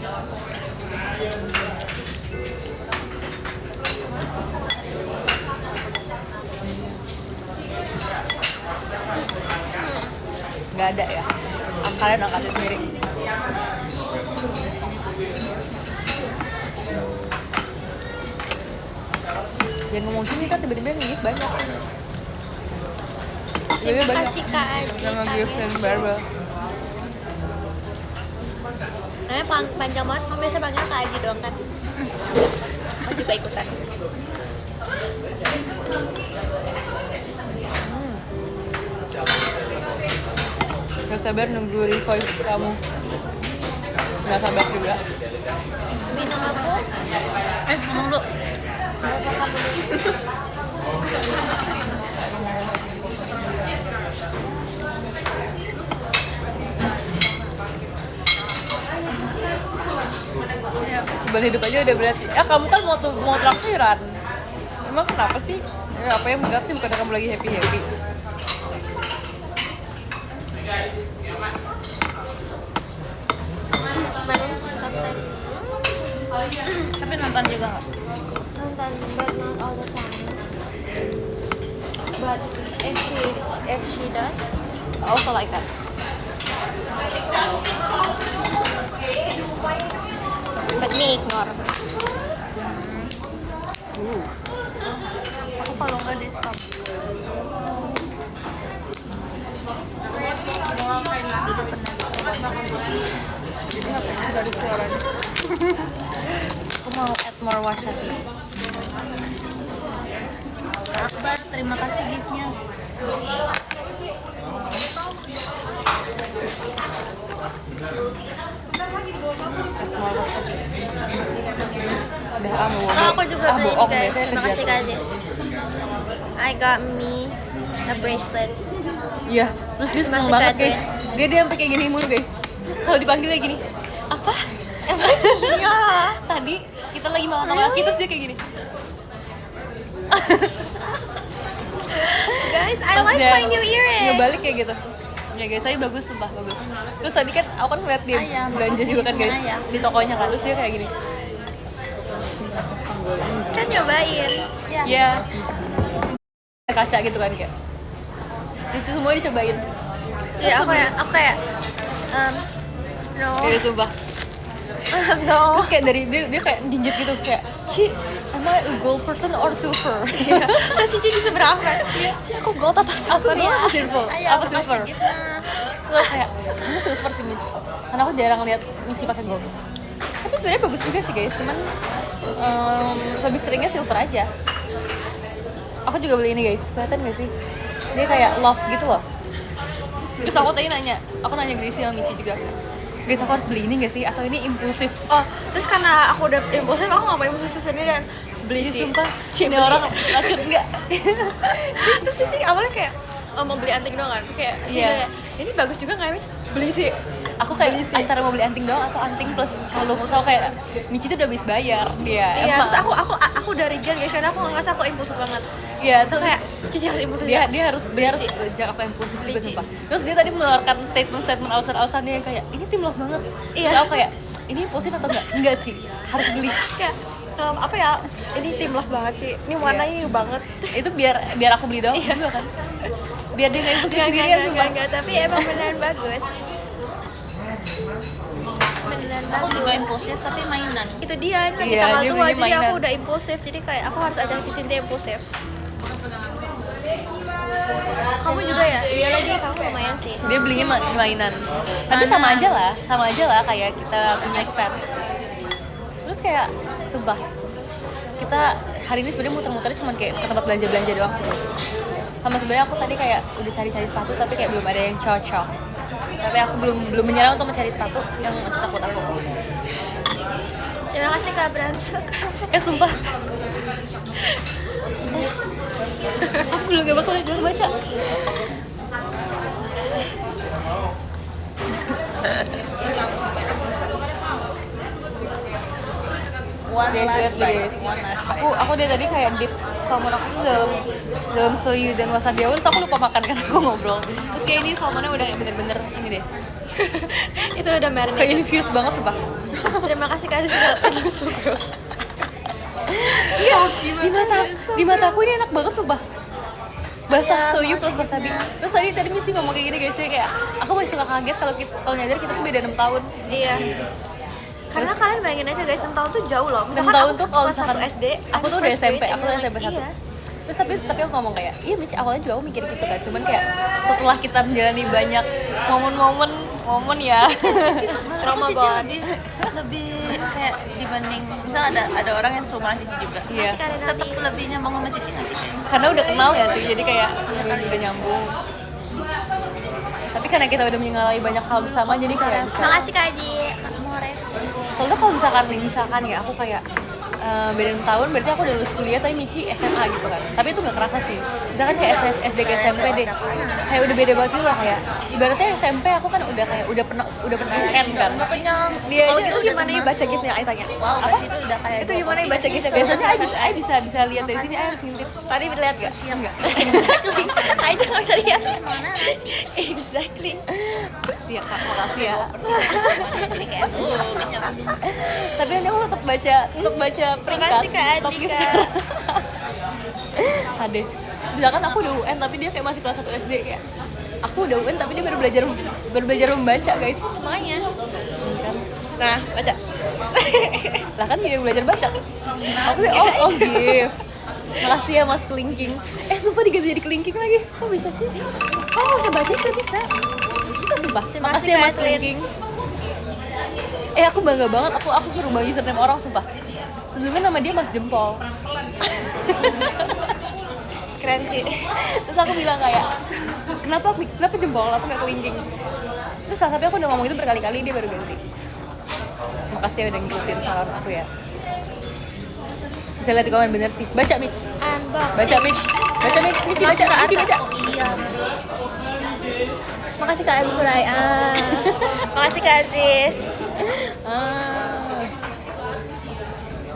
Nggak ada ya. Kalian angkatin sendiri. Jangan ngomong sini kan tiba-tiba ngikut banyak. Terima banyak. kasih Kak Aji. Nama Kak gift and Deski. barbel. Namanya panjang banget, kamu biasa panggil Kak Aji doang kan? Aku juga ikutan. Gak sabar nunggu revoice kamu. Gak sabar juga. Minum aku, Ngomong dulu. apa kamu dulu? Beban hidup aja udah berat. Ya kamu kan mau traktiran. Emang kenapa sih? Ya, apa yang berat sih bukan kamu lagi happy. Minum something. Tapi nonton juga nggak? Nonton, but not all the time. But if she does, I also like that. But me ignore. Aku kalau nggak di stop. Gak ada suaranya. Aku mau add more wasabi. Kak Akbar, terima kasih giftnya. Mau wasabi. Udah mau Oh, aku juga beli ini bohong guys. deh, Terima kasih guys. I got me a bracelet. Iya, terus dia seneng Masih banget Kak, guys. Dia sampai kayak gini mulu guys. Kalau dipanggil kayak gini, apa? Iya. Tadi kita lagi makan laki terus dia kayak gini. Guys, I Pas like dia my new earrings. ngebalik kayak gitu. Ya guys, tapi bagus sumpah, bagus. Terus tadi kan aku kan ngeliat dia Ayah, belanja makasih. juga kan guys Ayah. di tokonya kan, terus dia kayak gini. Kan nyobain. Ya. Iya. Kaca gitu kan kayak. Lucu semua dicobain. Iya, aku kayak no. Iya sumpah. No. Terus kayak dari dia kayak jinjit gitu kayak, "Ci, am I a gold person or silver?" Saya Cici di seberang kan. Ci, aku gold atau silver? Aku gold atau silver? Ayah, Apa silver? makasih gitu. Terus kayak, kamu silver sih Mitch. Karena aku jarang lihat Mitch pakai gold. Tapi sebenarnya bagus juga sih guys, cuman lebih seringnya silver aja. Aku juga beli ini guys, kelihatan gak sih? Dia kayak love gitu loh. Terus aku tadi aku nanya Gracie sama Michi juga. Guys, aku harus beli ini gak sih? Atau ini impulsif? Oh, terus karena aku udah impulsif, aku nggak mau impulsif sendiri dan beli Jadi Ci. sumpah, Ci ini beli. orang racun enggak? Terus Cici awalnya kayak mau beli anting doang kan, kayak Ci Iya. kayak, ini bagus juga nggak Miss? Beli Ci. Aku kayak antara mau beli anting doang atau anting plus kalung. Atau kayak Michi tuh udah habis bayar dia. Iya, Emang. terus aku udah regret guys karena aku ngerasa aku impulsif banget. Iya, Terus tuh kayak Cici harus impulsif. dia juga. dia harus jangan apa impulsif juga Beli, Ci. sumpah. Terus dia tadi mengeluarkan statement alasan-alasannya yang kayak ini tim love banget. Iya. Terus aku kayak ini impulsif atau enggak? Enggak Ci, harus beli. Kayak apa ya? Ini tim love banget Ci. Ini warnanya banget. Itu biar aku beli doang juga kan. Biar dia nggak impulsif sendirian sumpah. Enggak, tapi emang beneran bagus. Beneran Aku bagus. juga impulsif tapi mainan. Itu dia, ini lagi Iya, tanggal dia tua, belinya jadi aku mainan. udah impulsif. Jadi kayak aku harus ajak Ci Cynthia impulsif. Kamu juga ya? Iya lagi, kamu lumayan sih. Dia belinya mainan. Tapi sama aja lah kayak kita punya spare. Terus kayak sumpah kita hari ini sebenarnya muter-muternya cuma kayak ke tempat belanja doang sih guys. Sama sebenarnya aku tadi kayak udah cari sepatu tapi kayak belum ada yang cocok. Tapi aku belum menyerah untuk mencari sepatu yang cocok buat aku. Terima kasih Kak Brans. Sumpah. Aku belum gak bakal baca. One last bite. Aku dari tadi kayak dip salmon aku tuh dalam soyu dan wasabi awal, terus aku lupa makan karena aku ngobrol. Terus kayak ini salmonnya udah kayak bener-bener ini deh, Itu udah kayak marinade. infused banget sumpah. Terima kasih Kak sudah so gross. Iya, di mataku ini enak banget sumpah. Basah Iya, soyu plus makasih wasabi. Gitna. Terus tadi Michi ngomong kayak gini guys, dia kayak aku masih suka kaget kalau nyadar kita tuh beda 6 tahun. Iya. Karena kalian bayangin aja guys, 6 tahun tuh jauh loh. 6 Misalkan tahun aku tuh kalau kelas misalkan 1 SD, aku tuh udah first SMP, grade, aku udah and SMP 1. iya. Terus tapi aku ngomong kayak, iya Mitch awalnya juga aku mikir gitu kan, cuman kayak setelah kita menjalani banyak momen ya. Trauma Cici banget. lebih kayak dibanding misal ada orang yang seumuran Cici juga. Iya. Masih kalian Tetap lebih nyambung sama Cici nggak sih kayaknya? Karena udah kenal ya sih, jadi kayak udah nyambung. Tapi karena kita udah mengalami banyak hal bersama, jadi kayak bisa. Makasih Kak Ji. Soalnya kalau misalkan ya aku kayak beda 6 tahun, berarti aku udah lulus kuliah tapi Michi SMA gitu kan. Tapi itu nggak kerasa sih. Misalkan kayak SD ke SMP deh, kayak udah beda banget gitu lah, kayak ibaratnya SMP aku kan udah pernah UN kan. Nggak kenyang. Dia Kalau aja gitu udah gimana ya termasuk. baca giftnya Ai tanya? Wow, Apa? pas itu udah kayak Itu gua gimana ya pasti baca nggak giftnya? sih? biasanya Ai bisa lihat dari sini, Ai harus ngintip. Tadi lihat gak? Enggak. Ai juga nggak bisa lihat. Mana sih? Exactly. Makasih ya kak, makasih ya. Jadi kayak kenyang. Tapi nanti aku tetap baca peringkat Makasih Kak top Adika. gift. Ade, misalkan aku udah UN tapi dia kayak masih kelas 1 SD, kayak aku udah UN tapi dia baru belajar membaca guys. Makanya. Kan? Nah, baca. Lah kan dia yang belajar baca. Aku sih gift. Makasih ya Mas Kelingking. Sumpah diganti jadi Kelingking lagi. Kok bisa sih? Kamu bisa baca sih, bisa sumpah. Terima Makasih kasih, ya Mas Kak Atlin. Kelingking. Aku bangga banget, aku ngerubah username orang sumpah. Sebelumnya nama dia Mas Jempol. Keren sih. Terus aku bilang kayak, kenapa jempol, apa nggak kelingking? Terus tapi aku udah ngomong itu berkali-kali, dia baru ganti. Makasih ya udah ngikutin saran aku ya. Bisa lihat di komen bener sih. Baca Mitch. Unboxing. Baca Mitch. Baca Mitch. Mitch baca. Mitch baca. Oh iya. Makasih Kak Emfurai. Makasih Kak Aziz.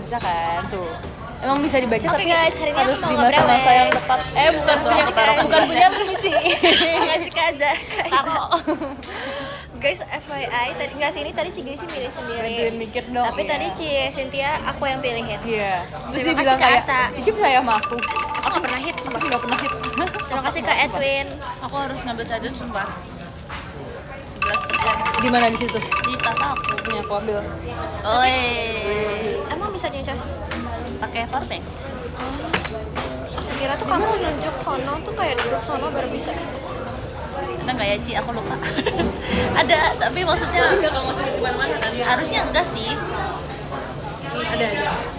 Bisa kan tuh. Emang bisa dibaca Oke, tapi guys, hari ini harus aku mau di masa-masa ngebrewek. yang tepat. Bukan punya bukan punya aku Mitch. Makasih Kak Aza. Tako. Guys, FYI, tadi Cigri sih milih sendiri. Bantuin mikir dong. Tapi ya. tadi Cynthia aku yang pilihin. Iya. Terus Terima dia kasih, bilang Kak kayak, Ata. Ijim saya sama aku. Aku nggak pernah hit, sumpah. Aku nggak pernah hit. Terima kasih Kak Edwin. Aku harus ngambil charger sumpah. 11% Di mana di situ? di tas aku. Punya aku ambil. Oi. Emang bisa nyecas? Pakai powerbank. Aku kira tuh kamu nunjuk sono tuh kayak duduk sono baru bisa. Ada nggak ya Ci? Aku lupa. Ada, tapi maksudnya Enggak kalau masukin di mana-mana kan? harusnya enggak sih. Ada.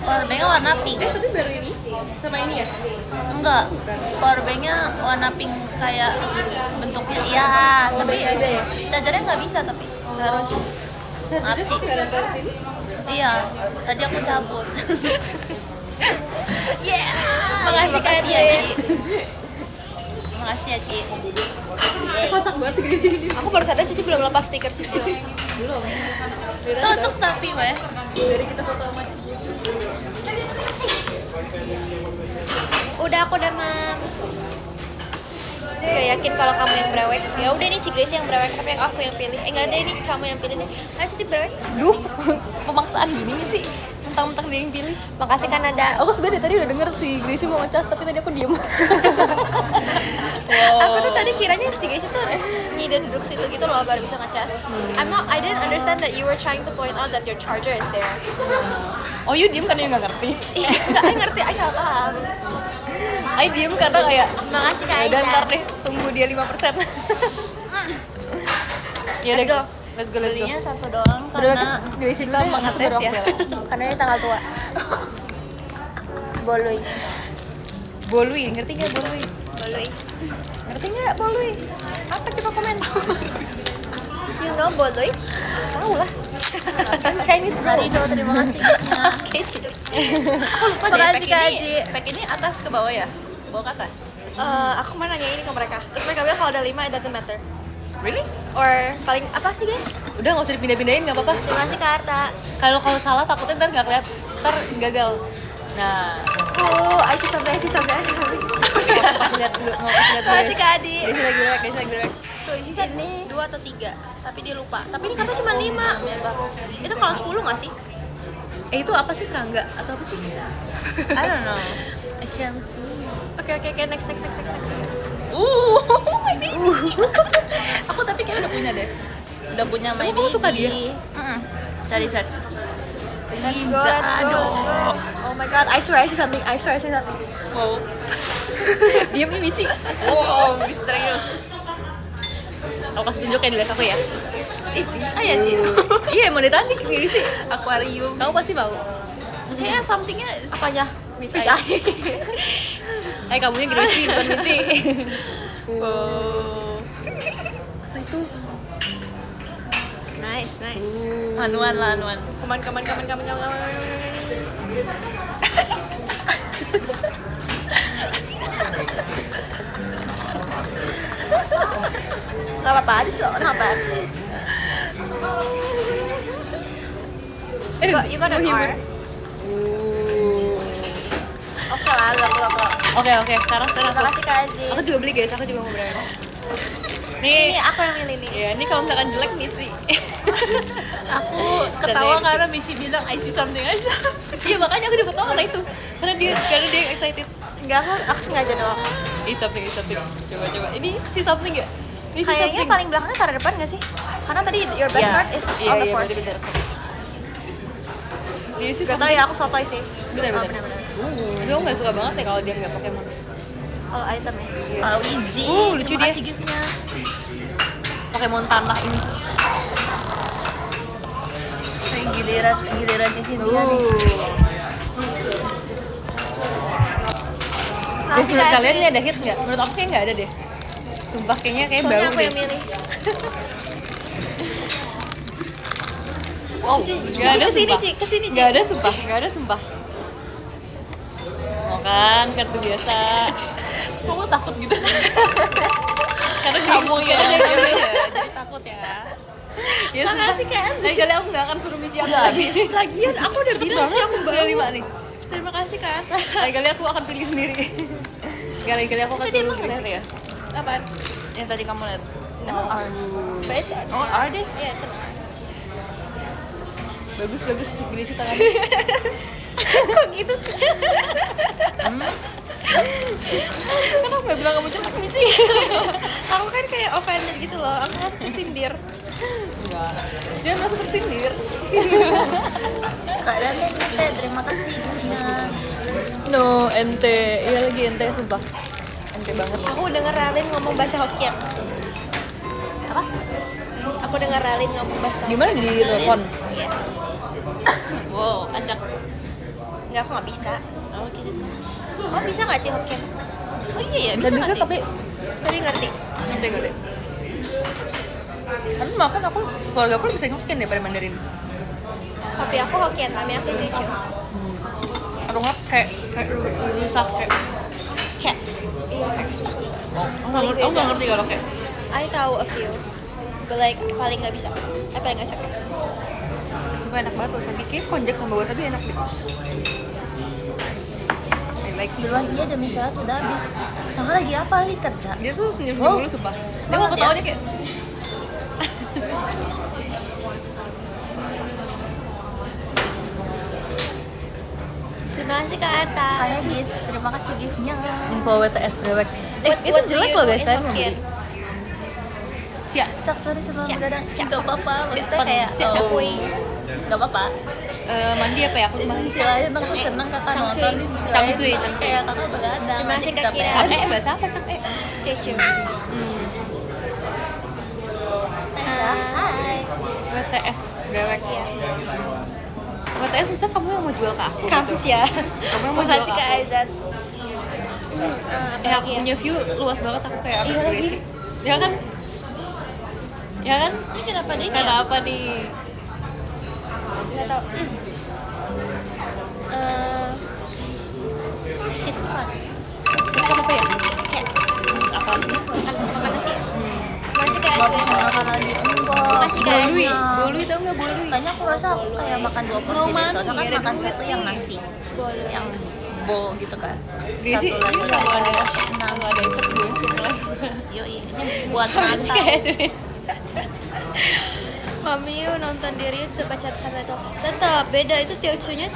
Powerbanknya warna pink. Tapi baru ini sama ini ya? Enggak. Powerbanknya warna pink kayak bentuknya. Iya, tapi ada ya? chargernya nggak bisa tapi harus. Maaf Ci. Iya, tadi aku cabut. Yeah. Makasih, Kak Makasih ya Edwin. Ci. Makasih ya Ci. Kocak banget sih di sini. Aku baru sadar Cici belum lepas stiker Cici. Belum. Cocok tapi Mbak ya. Dari kita foto sama Udah aku udah mam. Gak yakin kalau kamu yang brewek. Ya udah ini Cigri sih yang brewek tapi yang aku yang pilih. Enggak ada ini kamu yang pilih nih. Ayo Cici brewek. Duh, pemaksaan gini nih sih. Mentang-mentang dia yang pilih. Makasih kan ada. Aku sebenarnya tadi udah denger sih Gracie mau ngecas tapi tadi aku diem. Aku tuh tadi kiranya Cigri itu ngide duduk situ gitu loh baru bisa ngecas. I didn't understand that you were trying to point out that your charger is there. Oh, you diem karena you nggak ngerti. Iya, enggak ngerti, I salah paham. I diem karena kayak Makasih Kak dan Aiza. ntar deh tunggu dia 5%. Ya Let's go. Let's go, let's go. Belinya satu doang Udah karena Gracie dulu mau ngetes ya. Karena ini tanggal tua. Boluy. Bolui, ngerti nggak bolui? Boluy. Ngerti nggak bolui? Apa coba komen? You know Boluy? Tahu lah. Chinese bro. Marido, terima kasih giftnya. Oke, Cigri. Aku lupa deh, Makasih, Kak pack Aji. pack ini atas ke bawah ya? Bawah ke atas. Aku mau nanya ini ke mereka. Terus mereka bilang kalau ada 5 it doesn't matter. Really? Or paling apa sih guys? Udah nggak usah dipindah-pindahin nggak apa-apa. Terima kasih Kak Arta. Kalau salah takutnya ntar nggak kelihatan, ntar gagal. Nah, I see something. mau kasih lihat dulu, mau kasih lihat Terima kasih dulu. Kak Adi. Gracie lagi rek, Gracie lagi rek. Tuh, ini 2 atau 3, tapi dia lupa. Tapi ini kata cuma 5. Itu kalau 10 nggak sih? Itu apa sih, serangga atau apa sih? I don't know. I can't see. Oke, next. Maybe. Aku tapi kayak udah punya deh. Udah punya My Kamu suka Baby. dia? Cari. Let's go. Oh my god, I swear I see something. Wow. Diam nih Mici. Wow, misterius. Aku kasih tunjuk ya di live aku ya. Ya Ci. Iya, mau ditarik gini sih. Aquarium. Kamu pasti mau. Kayaknya somethingnya Apanya? Bisa. Bisa. Kamunya Gracie bukan Mici. Oh. Apa itu? Nice. anuan. Come on. Gak apa-apa, this is not bad. You got an R. Oke lah, look. Oke, sekarang. Terima kasih Kak Aziz. Aku juga beli guys, aku juga mau berani. Ini Nih, aku yang milih nih. ya ini kalau misalkan jelek Mici. Aku ketawa karena Michi bilang I see something. Iya, makanya aku juga ketawa karena itu. Karena dia excited. Enggak, aku sengaja doang. Is something. Coba. Ini si something nggak? Ini si Kayaknya something. paling belakangnya taruh depan gak sih? Karena tadi your best Iya. part is Iya, on the iya, fourth. bener. Ini si Gak tau something. ya, aku sotoy sih. Bener. Gue nggak suka banget ya kalau dia nggak Pokemon. Kalau item ya. Pak Wiji. Lucu terima dia. kasih giftnya. Pokemon tanah ini. Giliran Cici dia nih. Guys, menurut kalian ini ada hit nggak? Menurut aku kayak nggak ada deh. Sumpah kayaknya Soalnya baru aku deh. yang milih. Oh, nggak ada kesini, sumpah. Ci, kesini, Ci. Nggak ada sumpah. kan, kartu biasa. Kamu takut gitu? Karena kamu ya, jadi takut ya. Ya, Makasih Kak. lain kali aku nggak akan suruh Michi aku lagi. Lagian aku udah bilang sih aku Udah baru. 5 nih. Terima kasih Kak. Lain kali aku akan pilih sendiri. Gak, lain kali aku akan Tadi suruh emang pilih. lihat ya? Apaan? Yang tadi kamu lihat. Emang R. But it's art. Oh, R deh. Iya, it's an art. Bagus gini sih tangan. Kok gitu sih? Kenapa nggak bilang kamu cantik Michi? Aku kan kayak offended gitu loh. Aku harus kesindir. Enggak. Dia merasa tersindir. Kak Daniel ente, terima kasih giftnya. No, ente. Iya lagi ente sumpah. Ente banget. Aku denger Ralin ngomong bahasa Hokkien. Apa? Aku denger Ralin ngomong bahasa Gimana di telepon? Iya. Wow, acak. Enggak, aku nggak bisa. Oh, gitu. Kamu bisa nggak sih Hokkien? Oh iya ya, Dan bisa bisa nggak sih? tapi Tapi ngerti. ente gede. Tapi makan aku keluarga aku bisa Hokkien daripada Mandarin. Tapi aku Hokkien, mami aku Teochew. Atau nggak kayak susah kayak. Kayak, iya kayak susah. Aku nggak ngerti kalau kayak. I tahu a few. But like paling nggak bisa. Paling nggak bisa. Sumpah enak banget wasabi. Kayak konjac tambah wasabi enak deh. I like it. Duluan dia jam istirahat udah habis. Kakak lagi apa? Lagi kerja? Dia tuh senyum Wow. dulu sumpah. Dia Semangat mau ketawa ya? dia kayak. Terima kasih Kak Arta. Kayak guys, terima kasih giftnya. Info WTS brewek. Itu What do jelek you loh know guys, in kalian mau Hokkien? beli. Cia. Cak, sorry sebelum Cak, begadang. cak. Gak apa-apa, maksudnya Cak. kayak Cak. Cakui. Gak apa-apa. Mandi apa ya? Aku Di lupa. sisi lain aku seneng kakak Cangcuy. nonton, di sisi lain Cangcuy, aku cangcuy. kayak kakak begadang. Terima Nanti kasih, kita Kak Kira. PA. Bahasa apa cak? Teochew. Hai. WTS brewek. Iya. WTS susah kamu yang mau jual ke aku. Kampus ya. Kamu yang mau jual Makasih ke Kak aku. Aizat. Aku punya view luas banget aku kayak apa Iya lagi. sih? Ya kan? Ya kan? Ini kenapa dia ini Karena ya? apa nih? Nggak tahu. Sit fun. Siapa apa ya? Kayak Apa? makan nasi ya. Makasih Kak Gak bisa Aizat. makan lagi. Enggak. Makasih, Kak. Bolui, Kenyang. bolui tau nggak bolui? Kayaknya aku rasa aku kayak makan 2 porsi deh. money, Soalnya kan ada makan duit satu yang nih. nasi. Boleh. Yang bowl gitu kan. Dia sih Satu lagi ini sama ada yang sama ada itu gue kelas. Yoi, ini buat Makasih rantau. Kak Edwin. Mami yuk nonton diri itu baca subtitle. Tetap beda itu Teochew-nya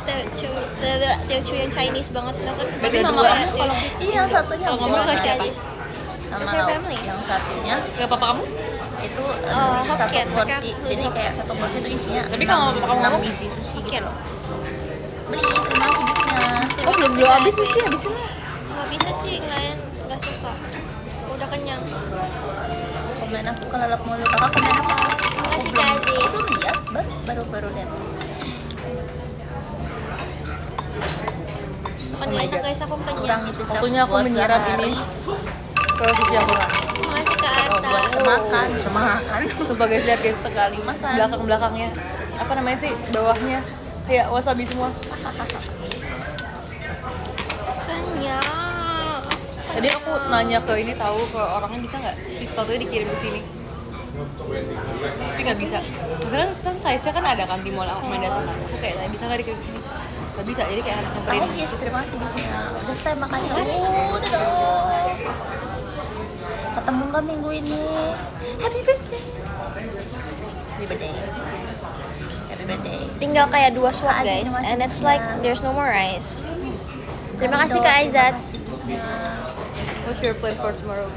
Teochew yang Chinese banget, sedangkan Beda Mami dua. kayak Kalau Teochew. Iya, yang satunya Kalau ngomong buat ke siapa? nasi. Sama With your family? yang satunya Gak apa-apa kamu? itu satu Hokkien, porsi. mereka- Jadi kayak satu porsi itu isinya Tapi kalau kamu 6 ngomong- biji sushi Hokkien. gitu. Beli, terima kasih giftnya. Oh belum habis nih sih, habisin lah. Nggak bisa sih, nggak suka. Udah kenyang. Komen aku kelalap mulu. Kakak komen apa? Makasih Aku Kak belum- Aziz. aku belum lihat, baru lihat. Makan enak guys, aku Kurang kenyang. itu Cak, Waktunya aku buat menyerap sehari. ini ke sushi aku. Makasih Kak Oh, Arta. buat semakan. Sumpah guys, lihat guys, Sekali makan. belakang-belakangnya apa namanya sih, bawahnya kayak wasabi semua. Kenyang. Tadi aku nanya ke ini, tahu ke orangnya bisa nggak si sepatunya dikirim ke sini. Sih nggak bisa. Karena size-nya kan ada kan di mall aku main datang kan. Aku kayak bisa nggak dikirim ke sini? Nggak bisa, jadi kayak harus nyamperin. Makanya guys, terima kasih giftnya. Udah selesai makannya. Udah dong. Ketemu nggak minggu ini? Happy birthday. Happy birthday. Happy birthday. Tinggal kayak 2 swap Kak Aziz, guys, terima and kasih it's like giftnya. there's no more rice. Terima kasih Kado, Kak Aizat. terima kasih giftnya. What's your plan for tomorrow?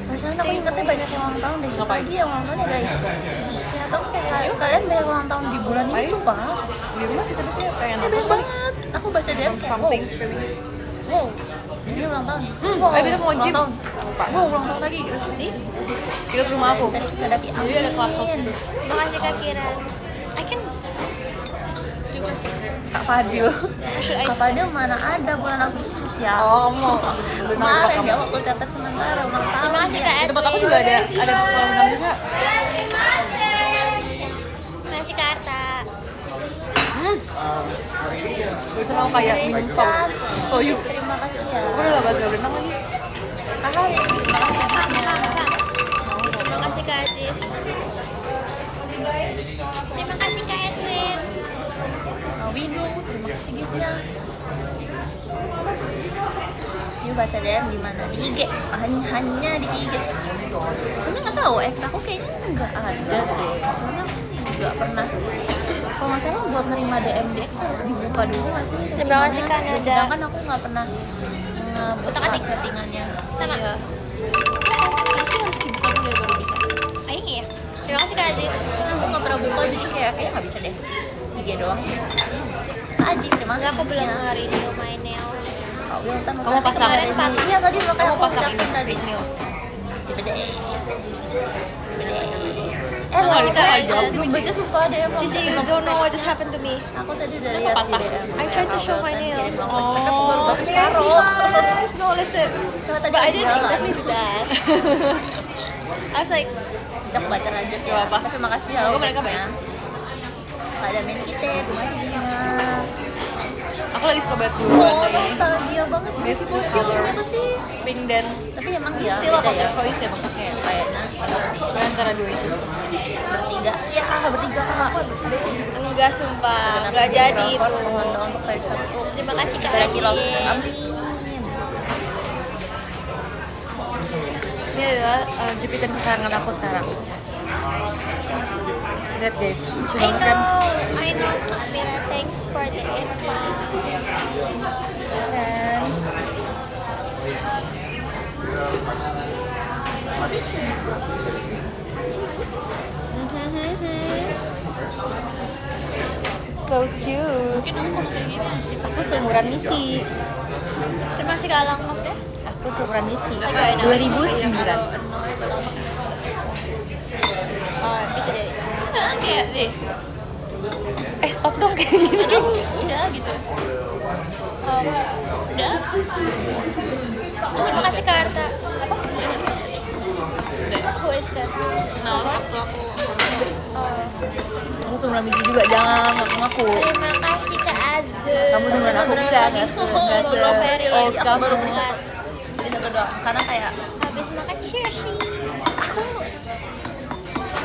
Masalahnya aku ingetnya banyak yang ulang tahun deh. Siapa Ngapain? lagi yang ulang tahun ya guys? Saya tahu kayak kalian banyak ulang tahun di bulan ini, Ayo. sumpah. Di rumah sih tapi kayak pengen Banyak banget. Aku baca DM kayak, something streaming. wow, ini ulang tahun. Ayo kita mau ulang gym. tahun. Wow, ulang tahun lagi gitu. Di? Kita ke rumah aku. Dari kita lagi. Jadi ada clubhouse Amin. gitu. Makasih Kak Kiran. I can juga sih. Kak Fadil. Should I Kak Fadil mana ada bulan Agustus ya? Oh, kamu mau Kemarin dia waktu teater sementara ulang tahun. Terima kasih dia. Kak di tempat aku juga ada kolam renang juga. Makasih Kak Arta. Barusan aku kayak minum soyu. Terima kasih ya. Aku udah lama gak berenang lagi. Kakak ya, terima kasih giftnya. Terima kasih Kak Aziz. Terima kasih Kak Edwin. Windu, terima kasih giftnya. Yuk baca DM di mana? Di IG. Hanya di IG. Soalnya nggak tahu, ex aku kayaknya nggak ada deh. Soalnya nggak pernah. Kalau nggak salah buat nerima DM di ex harus dibuka dulu nggak sih? Terima kasih, Kak Nada. Sedangkan aku nggak pernah ngebuka settingannya. Sama. Iya. Harusnya harus dibuka dulu ya baru bisa. Ayo ya. Terima kasih Kak Aziz. Aku nggak pernah buka jadi kayaknya nggak bisa deh. IG doang. Kak Aji, terima Enggak, kasih. aku belum giftnya. hari ini my nails. Kak Wilton, Kamu pasang kemarin ini? Iya tadi makanya Kamu aku pasang ucapin ini tadi. nails. Beda. Terima kasih Kak Kak Aizan. belum baca sumpah ada yang Cici, you don't know what just happened to me. Aku tadi udah lihat di DM. I tried to show my nail. Tapi aku baru baca separuh. No, listen. Coba tadi But I aku didn't bilang. exactly do that. I was like, Kita baca lanjut ya. Gak apa. Terima kasih ya. Semoga mereka guysnya. Ada main kita, terima kasih Gina. Aku lagi suka banget Oh, warna ini. nostalgia banget guys, bocil apa sih? Pink dan Tapi emang ya teal beda apa ya. turquoise ya maksudnya. Kayaknya ada sih. Antara dua itu. Bertiga. Ya, bertiga sama aku bertiga. enggak sumpah, enggak jadi itu. Mohon doa untuk versi 1. Terima kasih Kak Lagi love. Aziz. Amin. Ini adalah jepitan kesayangan aku sekarang. Lihat guys, lucu I banget kan? know, Amira, thanks for the info. Kan? So cute. Mungkin aku kalau kayak gini sih Aku seumuran Michi. Terima kasih Kak Alang Mas deh. Aku seumuran Michi. Agak enak. 2009. Oh, bisa jadi. Kayak deh. Stop dong kayak gini. udah gitu. Udah. Terima kasih Kak Arta. Who is that? Nah, waktu aku Oh. Aku seumuran Michi juga, jangan ngaku-ngaku. Terima kasih Kak Azul. Kamu seumuran aku enggak se old aku baru kamu. beli satu doang karena kayak Habis makan Chelsea.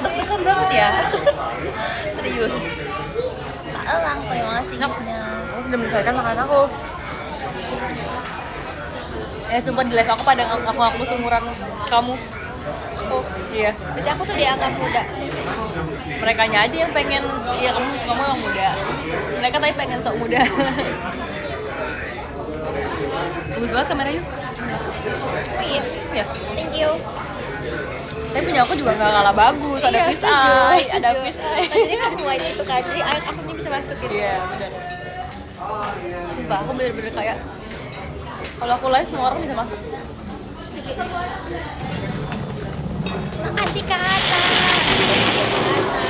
deg-degan banget ya. Serius. Kak Elang, terima kasih giftnya. Aku sudah menyelesaikan makanan aku. Sumpah di live aku pada aku seumuran kamu. Oh, Iya. berarti aku tuh dianggap muda. Merekanya aja yang pengen, iya kamu yang muda. Mereka tapi pengen sok muda. Bagus banget kamera yuk. Oh iya, Ya. thank you. Tapi punya aku juga nggak kalah bagus. Ada Iya, fish setuju, eye, setuju. ada fish eye. Nah, jadi kamu white itu kan, jadi aku ini bisa masuk gitu. Iya, benar. Sumpah aku bener-bener kayak kalau aku live semua orang bisa masuk. Setuju. Terima kasih Kak Ata. Thank you Kak Ata.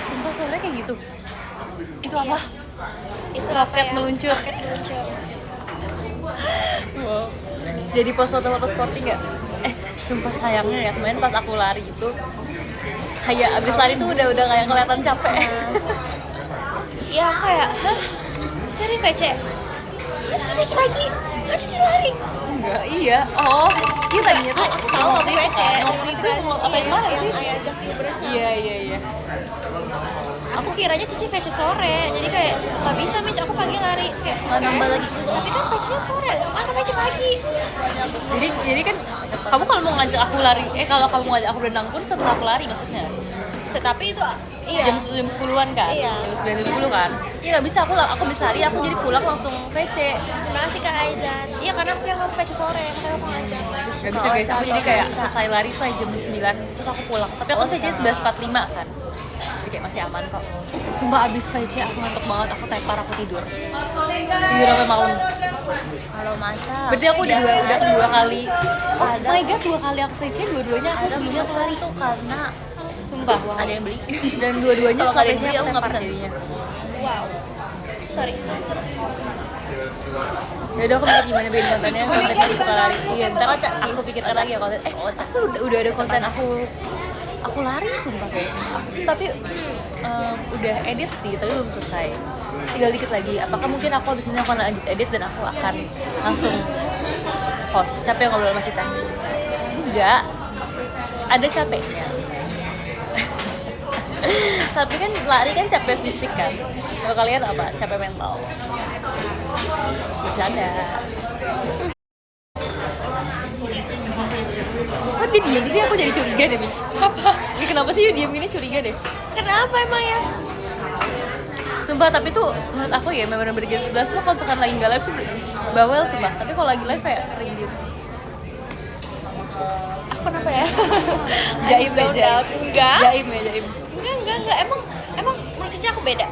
Sumpah suaranya kayak gitu. Itu apa? Itu Roket apa ya? meluncur. Roket meluncur. Wow. Jadi pas foto-foto sporting nggak? Sumpah sayangnya ya kemarin pas aku lari itu kayak abis lari tuh udah kayak kelihatan capek. Iya, aku kayak, hah? Cari VC? Cici VC pagi? Cici lari? Enggak, iya. Oh, iya tadinya tuh Aku tahu aku waktu itu VC. kan, waktu itu apa yang mana sih? Ayah ajak dia berenang. Iya. Aku kiranya Cici VC sore, jadi kayak nggak bisa Mitch, aku pagi lari. Terus kayak, Nggak nambah lagi. Tapi kan VC-nya sore, aku VC pagi. Jadi kan kamu kalau mau ngajak aku lari, kalau kamu mau ngajak aku berenang pun setelah aku lari maksudnya. Tapi itu, iya. Jam 10-an kan? Iya. Jam 9 jam 10 kan? Iya nggak bisa, aku bisa lari, aku jadi pulang langsung VC. Terima kasih Kak Aizan. Iya, karena aku yang VC sore, makanya aku ngajak. Gak bisa guys, aku jadi kayak selesai lari tuh jam 9 terus aku pulang. Tapi aku VC 11.45 kan. Jadi kayak masih aman kok. Sumpah abis VC aku ngantuk banget, aku tepar, aku tidur. Tidur sampai malam. Kalau maca. Berarti aku udah kedua kali. Oh my god, 2 kali aku VC, dua-duanya aku Ada sebelumnya kesel lari. tuh karena Sumpah, wow. ada yang beli. Dan dua-duanya Kalau setelah nggak ada yang VC beli, aku aku nggak tepar pesen. jadinya. Wow. Sorry. Ya udah aku mikir gimana bikin kontennya, konten aku suka lari. Iya, ntar Kocak sih. aku pikirkan lagi ya konten. Aku udah ada konten aku aku lari sumpah guys. Tapi udah edit sih, tapi belum selesai. Tinggal dikit lagi. Apakah mungkin aku abis ini akan lanjut edit dan aku akan langsung post? Capek ngobrol sama kita? Enggak, ada capeknya. Tapi kan lari kan capek fisik kan. Kalau kalian apa? Capek mental. Bercanda. Kok dia diem sih? Aku jadi curiga deh, Mish. Apa? Ini kenapa sih diem gini, curiga deh. Kenapa emang ya? Sumpah, tapi tuh menurut aku ya memang bener-bener jam 11 tuh kalau misalkan lagi nggak live sih bawel sumpah. Tapi kalau lagi live kayak sering diem. Aku kenapa ya? Jaim ya, Zoned out. Enggak. Jaim ya, jaim. Enggak. Emang menurut Cici aku beda.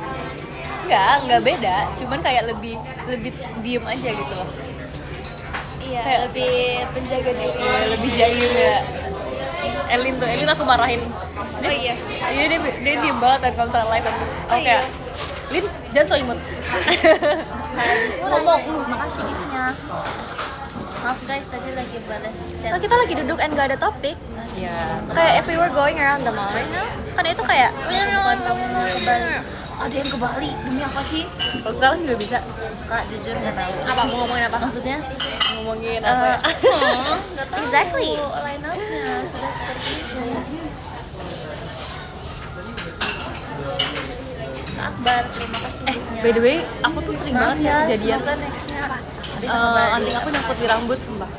Enggak beda. Cuman kayak lebih diem aja gitu loh. Iya, Kayak- lebih penjaga diri. Iya, lebih jaim ya. Elin aku marahin. Oh iya. Iya dia diem banget kan kalau misalnya live kan. Oh, iya. Kayak, Lin, jangan so imut. Ngomong, makasih giftnya. Maaf guys, tadi lagi balas chat. So kita lagi duduk and gak ada topik. Iya. Kayak if we were going around the mall right now, kan itu kayak Bukan kamu mau ke Bali. Ada yang ke Bali, demi apa sih? Kalau sekarang nggak bisa Kak, jujur nggak tahu. apa mau ngomongin apa? Maksudnya? ngomongin apa ya. Nggak tahu. Exactly. Line up-nya sudah seperti itu. Kak Akbar, terima kasih giftnya. By the way, aku tuh sering banget ya kejadian semoga next-nya. anting aku nyangkut di rambut sumpah.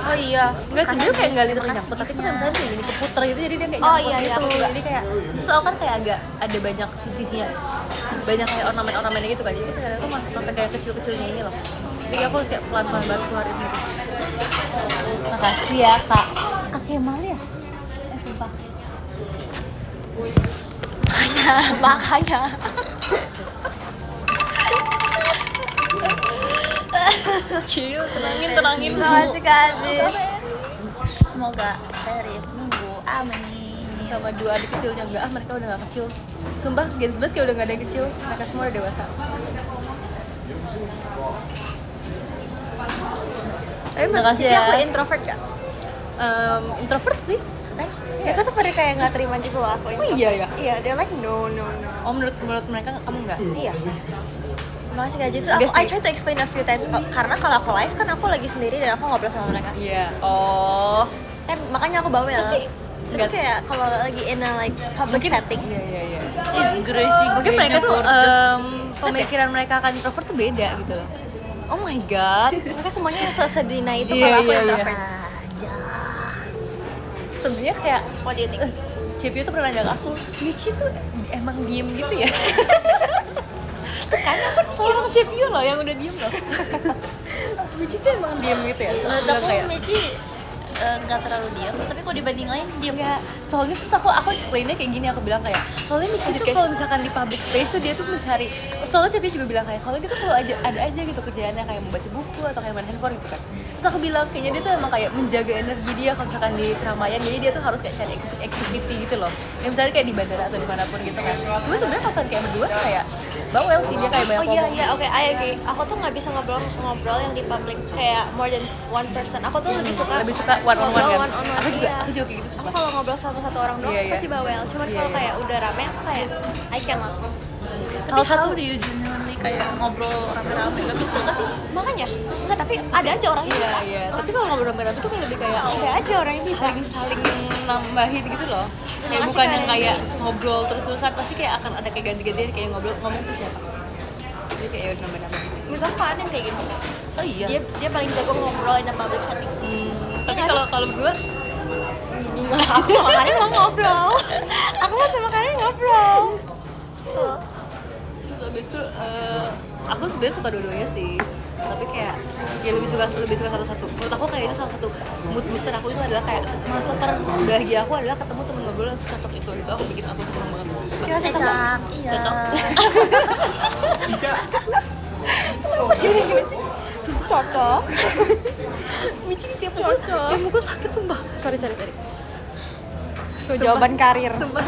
Oh iya. Enggak, sebenarnya kayak nggak literally nyangkut, tapi tuh kayak misalnya kayak gini keputer gitu, jadi dia kayak Oh, nyangkut iya, gitu. aku juga. Jadi kayak soal kan kayak agak ada banyak sisinya, banyak kayak ornamen-ornamennya gitu kan. Jadi kayak aku masuk sampai kayak kecil-kecilnya ini loh. Jadi aku harus kayak pelan-pelan banget keluarin gitu. Makasih ya kak. Kak Kemal ya? Sumpah. Makanya. Chill, tenangin. Makasih kasih. Semoga dari minggu amin. Sama dua adik kecilnya enggak, mereka udah gak kecil. Sumpah, Gen 11 kayak udah gak ada yang kecil. Mereka semua udah dewasa. Tapi menurut Makasih Cici ya. aku introvert gak? Introvert sih. Mereka tuh pada kayak gak terima gitu loh aku Oh introvert. iya ya. Iya, they're like no. Oh menurut mereka kamu enggak? Iya. Makasih Kak Cici. Enggak I sih. try to explain a few times karena kalau aku live kan aku lagi sendiri dan aku ngobrol sama mereka. Iya. Oh. Kan makanya aku bawel. Tapi enggak. kayak kalau lagi in a like public setting. Iya. Gruesing. Mungkin mereka tuh pemikiran mereka akan introvert tuh beda gitu loh. Oh my god. Mereka semuanya sesedina itu Iya, kalau aku iya. introvert. Sebenarnya kayak What do you think? CPU tuh pernah nanya ke aku, Michi tuh emang diem gitu ya? Kan aku sama CPU loh yang udah diem loh. Michi tuh emang diem gitu ya? Terus Menurut aku bilang aku kayak, Michi nggak terlalu diam, tapi kalau dibanding lain diam. enggak, soalnya terus aku explainnya kayak gini, aku bilang kayak soalnya Michi tuh kalau misalkan di public space tuh dia tuh mencari, soalnya CPU juga bilang kayak soalnya dia tuh selalu ada aja gitu kerjaannya kayak membaca buku atau kayak main handphone gitu kan. Terus aku bilang kayaknya dia tuh emang kayak menjaga energi dia kalau misalkan di keramaian, jadi dia tuh harus kayak cari activity gitu loh, ya misalnya kayak di bandara atau dimanapun gitu kan. Cuma sebenarnya pas kayak berdua kayak bawel sih, dia kayak banyak Oh iya ngomong. oke, I agree. Aku tuh nggak bisa ngobrol yang di public kayak more than one person. Aku tuh lebih suka one on one kan. ngobrol one-on-one, Aku juga iya. kayak gitu. Aku kalau ngobrol sama satu orang doang Iya, iya. pasti bawel. Cuman Iya, kalau iya. kayak udah rame aku kayak I cannot. Salah satu do you genuinely kayak ngobrol rame-rame gak bisa gak sih? Makanya enggak, tapi ada aja orang yang bisa. Iya. Tapi kalau ngobrol rame-rame tuh kayak lebih kayak Ada aja orang yang bisa. saling nambahin gitu loh. Kayak kasih, bukan Kak yang Reni. kayak ngobrol terus-terusan, pasti kayak akan ada kayak ganti-gantian kayak ngomong tuh siapa. Jadi kayak ya udah nambah-nambah gitu. Menurut aku aneh kayak gitu. Oh iya. Dia paling jago ngobrol in a public setting. Tapi kalau berdua Aku sama Karin mau ngobrol. Aku mau sama Karin ngobrol. terus habis itu aku sebenarnya suka dua-duanya sih. Tapi kayak ya lebih suka satu-satu. Menurut aku kayak itu salah satu mood booster aku itu adalah kayak merasa terbahagia aku adalah ketemu temen ngobrol yang secocok itu aku bikin aku seneng banget. Kita cocok. Cocok. Iya. Cocok. Jadi gini sih. Sumpah cocok. Michi tiap mukul sakit sumpah. Sorry. jawaban karir. Sumpah.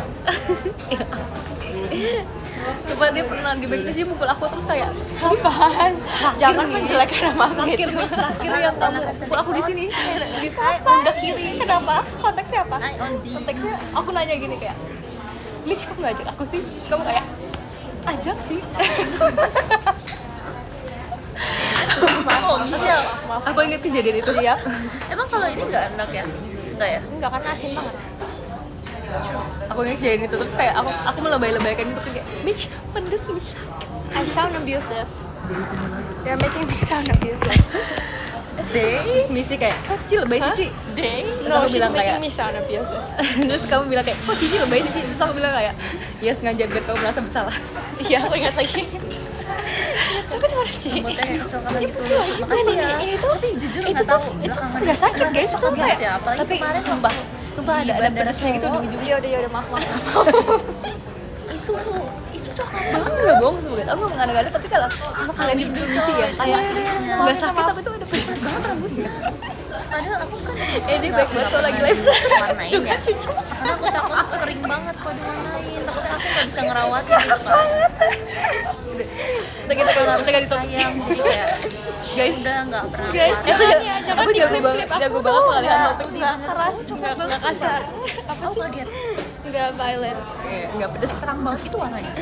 Sumpah dia pernah di backstage dia mukul aku terus kayak Apaan? Jangan menjelekkan nama aku terakhir gitu. nih terakhir yang kamu mukul aku di sini di pundak kiri. Kenapa? Konteksnya apa? I on D. Konteksnya aku nanya gini kayak, Lich kok nggak ajak aku sih? Terus kamu kayak, ajak sih. Aku inget kejadian itu. Iya. Emang kalau ini nggak enak ya? Enggak ya? Enggak kan asin banget. Aku inget kejadian itu terus kayak aku melebay-lebaykan itu kayak, Mitch pedes, Mitch sakit. I sound abusive. You're making me sound abusive. Terus Michi kayak, kok Cici lebay sih, Ci? Terus No, aku she's bilang making kayak, me sound abusive. terus kamu bilang kayak, kok Cici lebay sih, Ci? Terus aku bilang kayak, ya sengaja biar kamu merasa bersalah. Iya, aku ingat lagi. Sampai cuma Ci. Moodnya kayak kecokangan gitu. Makasih ya. Ini tuh, Tapi jujur itu nggak tuh, tahu itu belakangan nggak sakit guys, itu Kaget kayak. ya, apalagi Tapi kemarin sumpah ada pedesnya gitu di ujung. Ya udah maaf. itu coklat Aku nggak bohong sebenarnya, aku nggak ngada-ngada tapi kalau kalian di Michi ya kayak nggak sakit tapi tuh ada pedes banget rambutnya. padahal aku kan Dia baik banget kalau lagi live. warnain ya karena aku takut kering banget kalau diwarnain takutnya aku nggak bisa ngerawatin gitu kan Kita di top. sayang jadi kayak Guys, udah nggak pernah Guys, pakai. itu jangan aku jago banget, jago banget pengalihan topik. Nggak keras, nggak kasar. Apa oh sih? kaget Nggak violent. Nggak pedes. serang banget itu warnanya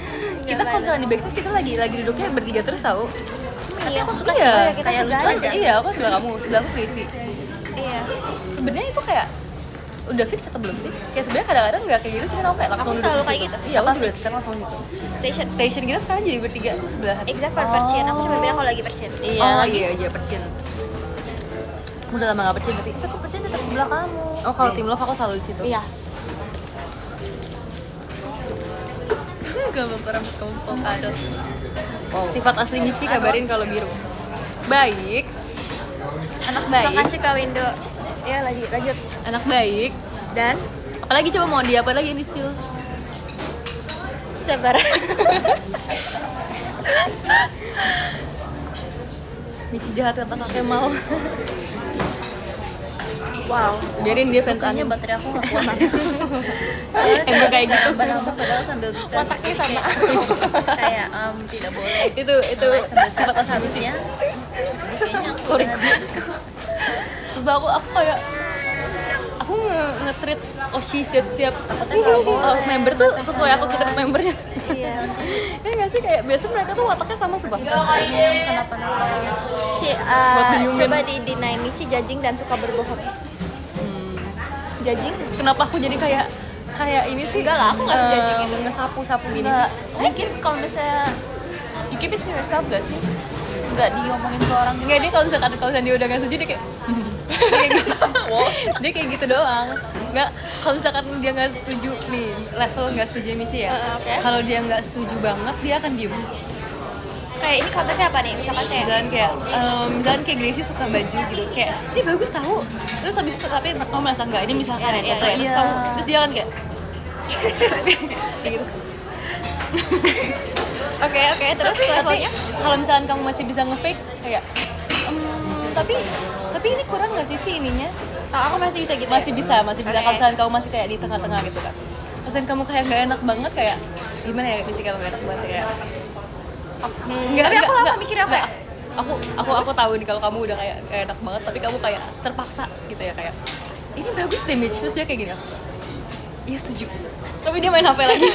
Kita kalau misalnya di backstage kita lagi duduknya bertiga terus tahu. tapi aku suka Iya, sih kita kayak suka lucu aja. aja Iya, aku sebelah kamu, sebelah aku Prissy. Iya. Sebenarnya itu kayak udah fix atau belum sih? Kayak sebenarnya kadang-kadang nggak kayak gitu sih, kenapa kayak langsung Aku duduk selalu di kayak situ. gitu. Iya, aku Apa juga fix? sekarang langsung gitu. Station. Station kita sekarang jadi bertiga sebelah. Except for percin. Aku cuma bilang kalau lagi percin. Oh iya percin. Aku udah lama nggak percin tapi. aku percaya tetap sebelah kamu Oh kalau tim love aku selalu di situ. Iya. gambar kamu polkadot Wow. Sifat asli Michi kabarin kalau biru. Baik. Anak baik. Makasih Kak Windo. Ya lanjut. Anak baik. Dan Apalagi coba mau dia apa lagi yang di spill? sabar. Michi jahat kata Kak Kemal. Wow. Biarin dia fans kayaknya anime. baterai aku nggak kuat Emang kayak gitu. padahal sambil dicas Otaknya sama. kayak tidak boleh Itu sambil sifat cas asli Michi. harusnya jadi kayaknya aku Korek. udah Coba aku kayak aku nge-treat Oshi setiap member tuh sesuai aku treat membernya. Iya. Ya nggak sih kayak biasa mereka tuh wataknya sama sumpah. kenapa-napa Ci, coba di-deny Michi judging dan suka berbohong. Judging? Kenapa aku jadi kayak ini sih? Enggak lah, aku nggak se-judging itu. Ngesapu-sapu gini nggak sih. mungkin kalau misalnya you keep it to yourself gak sih nggak diomongin ke orang Enggak, dia kalau misalkan dia udah nggak setuju dia kayak kayak gitu. Dia kayak gitu doang. Enggak, kalau misalkan dia nggak setuju nih, level nggak setuju Michi ya. Oke. Kalau dia nggak setuju banget, dia akan diem. Kayak ini konteksnya apa nih? Misalkan kayak Misalkan kayak Gracie suka baju gitu, kayak ini bagus tahu. Terus habis itu tapi kamu merasa enggak, ini misalkan Iya, ya contoh ya. iya. Terus dia kan kayak kayak gitu. Oke, terus Tapi levelnya? kalau misalkan kamu masih bisa nge-fake kayak tapi ini kurang nggak sih ininya? Oh, aku masih bisa gitu. Masih bisa. Oke. Kalau misalkan kamu masih kayak di tengah-tengah gitu kan. Misalkan kamu kayak nggak enak banget kayak gimana ya sih kalau nggak enak banget kayak Tapi aku lama mikirnya apa ya? Aku tahu nih kalau kamu udah kayak gak enak banget tapi kamu kayak terpaksa gitu ya kayak ini bagus deh Mitch, terus dia kayak gini iya setuju tapi dia main HP lagi.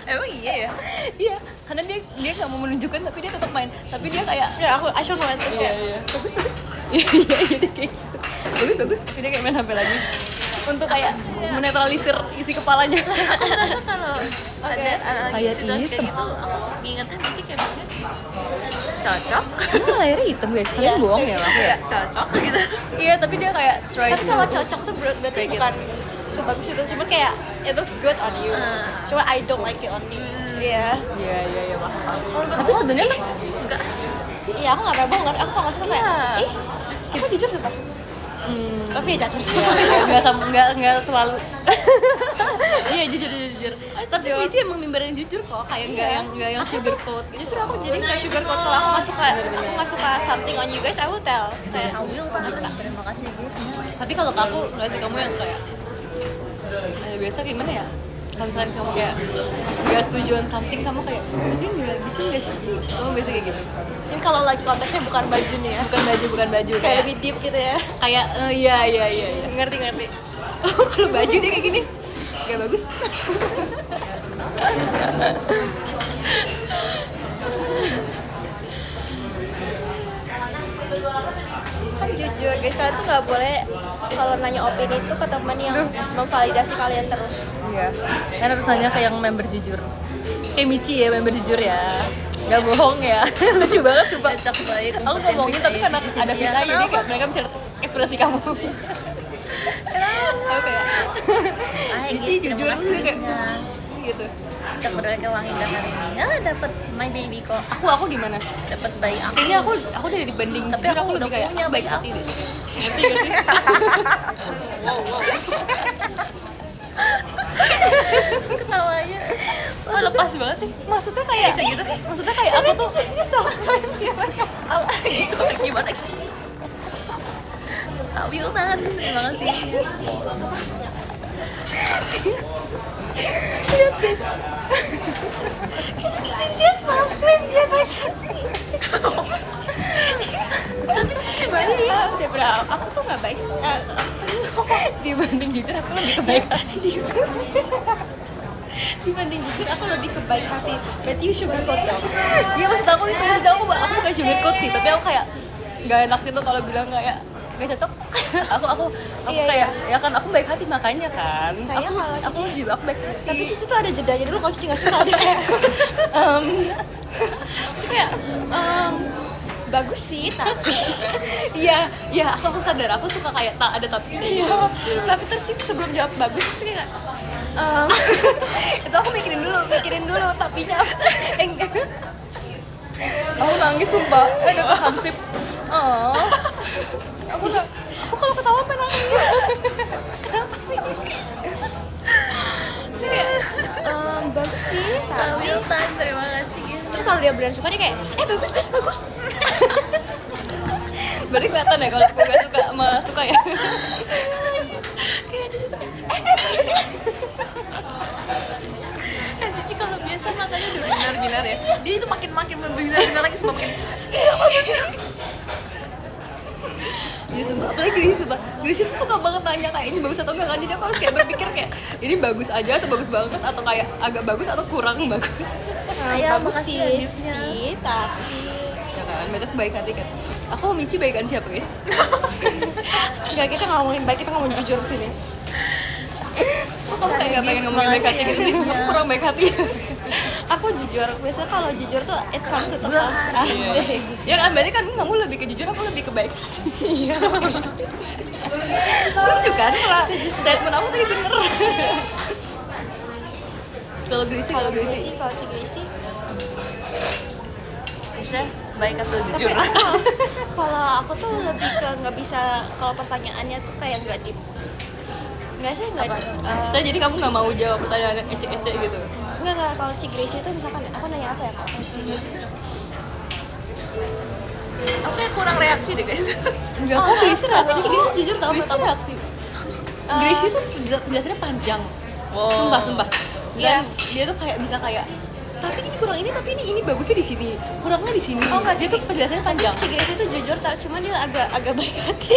emang iya ya Iya karena dia nggak mau menunjukkan tapi dia tetap main tapi dia kayak Ya aku Asyong banget terus kayak bagus iya dia kayak gitu bagus tapi dia kayak main HP lagi untuk kayak menetralisir isi kepalanya. aku merasa kalau ada Kayak situasi hitam. kayak gitu aku ngingetin Michi kayak mikir cocok Layarnya hitam guys, kalian bohong ya aku ya. cocok gitu Iya tapi dia kayak try Tapi to kalau cocok tuh berarti Kayak bukan sebagus itu, cuman kayak it looks good on you. Cuma I don't like it on me. Iya. Iya paham. Tapi sebenarnya enggak Iya, aku nggak pernah bohong kan. Aku kalau nggak suka kayak, aku jujur sumpah. Tapi ya jujur. nggak selalu. Iya jujur. Tapi Michi emang member yang jujur kok, kayak nggak yang sugarcoat. Justru aku jadi nggak sugarcoat kalau aku nggak suka something on you guys, I will tell. Kayak Awil nggak suka terima kasih gitu Tapi kalau ke aku nggak sih kamu yang kayak biasa gimana ya, kalau misalnya kamu kayak nggak setuju on something, kamu kayak tapi nggak gitu nggak sih, kamu biasa kayak gitu. Ini kalau lagi konteksnya bukan baju nih ya. Bukan baju Kayak lebih deep gitu ya. kayak iya. Ngerti. Kalau baju dia kayak gini nggak bagus. Kan jujur guys, kalian tuh nggak boleh kalau nanya opini itu ke teman yang memvalidasi kalian terus. Iya, kan harus nanya ke yang member jujur. Kayak Michi ya, member jujur ya. Gak bohong ya. Lucu banget sumpah. Cocok baik. Aku ngomongin tapi karena ada Visa jadi kayak mereka bisa lihat ekspresi kamu. Aku kayak Michi jujur sih kayak gitu. Kita berdua wangi dan hari ini. Dapat my baby kok. Aku gimana? Dapat bayi aku. Kayaknya aku dari dibanding Tapi jujur, aku lebih udah kayak punya aku baik bayi hati aku. deh. Ngerti gak sih? Ketawanya. Oh, lepas banget sih. Maksudnya kayak gitu. Maksudnya kayak aku tuh Gimana? Kak Wildan, terima kasih. Lihat guys. Dia sampai dia baik hati. Coba dia berapa? Aku tuh nggak baik. dibanding jujur aku lebih kebaik hati. Dibanding jujur aku lebih ke baik hati. Berarti you sugarcoat dong. Iya, maksud aku bukan sugarcoat sih, tapi aku kayak nggak enak gitu kalau bilang kayak nggak cocok. aku Iya, kayak ya kan aku baik hati makanya kan. Saya kalau Aku juga aku baik hati. Tapi Cici tuh ada jedanya dulu kalau Cici nggak suka dia kayak itu kayak bagus sih tapi Iya, aku sadar aku suka kayak tak ada tapi. iya tapi terus sih sebelum jawab bagus sih kayak Itu aku mikirin dulu tapinya. Aku nangis sumpah. Ada kehansip. Oh. Aku kalau ketawa apa nangis? Kenapa sih? bagus sih Kak tapi Wildan, terima kasih. terus kalau dia beneran suka dia kayak bagus Berarti kelihatan ya kalau aku gak suka sama suka ya. kayak Cici tuh Kan Cici kalau biasa matanya udah binar-binar ya. Dia itu makin membinar-binar lagi semua makin. Ya sumpah, apalagi Gracie tuh suka banget nanya kayak ini bagus atau enggak kan. Jadi aku harus kayak berpikir kayak ini bagus aja atau bagus banget atau kayak agak bagus atau kurang bagus. Ya, bagus makasih ya sih giftnya. tapi Ya kan, banyak baik hati kan. Aku sama Michi baikan siapa guys? nggak kita ngomongin baik kita ngomongin jujur sini. Kamu kayak gak pengen ngomongin baik hati gitu sih? Aku kurang baik hati. Aku jujur biasanya kalau jujur tuh it comes with a cost asik. Ya kan, berarti kan kamu lebih ke jujur, aku lebih ke baik hati. Iya. Setuju kan? Statement aku tadi bener. Kalau Gracie, Kalau Ci Gracie Bisa baik atau jujur. kalau aku tuh lebih ke nggak bisa kalau pertanyaannya tuh kayak nggak deep. Nggak sih nggak Maksudnya jadi kamu gak mau jawab pertanyaan ecek-ecek gitu? nggak kalau Ci Gracie itu misalkan aku nanya apa ya kak Ci Gracie Aku kayak kurang reaksi deh guys. Enggak, aku Gracie tapi reaksi. Ci Gracie jujur tau Gracie menurut aku reaksi. Gracie tuh penjelasannya panjang. Wow. Sumpah. Iya. Dan dia tuh kayak bisa kayak tapi ini kurang ini, tapi ini bagusnya di sini, kurangnya di sini. Oh, enggak, dia tuh penjelasannya panjang. Ci Gracie itu jujur tau cuman dia agak baik hati.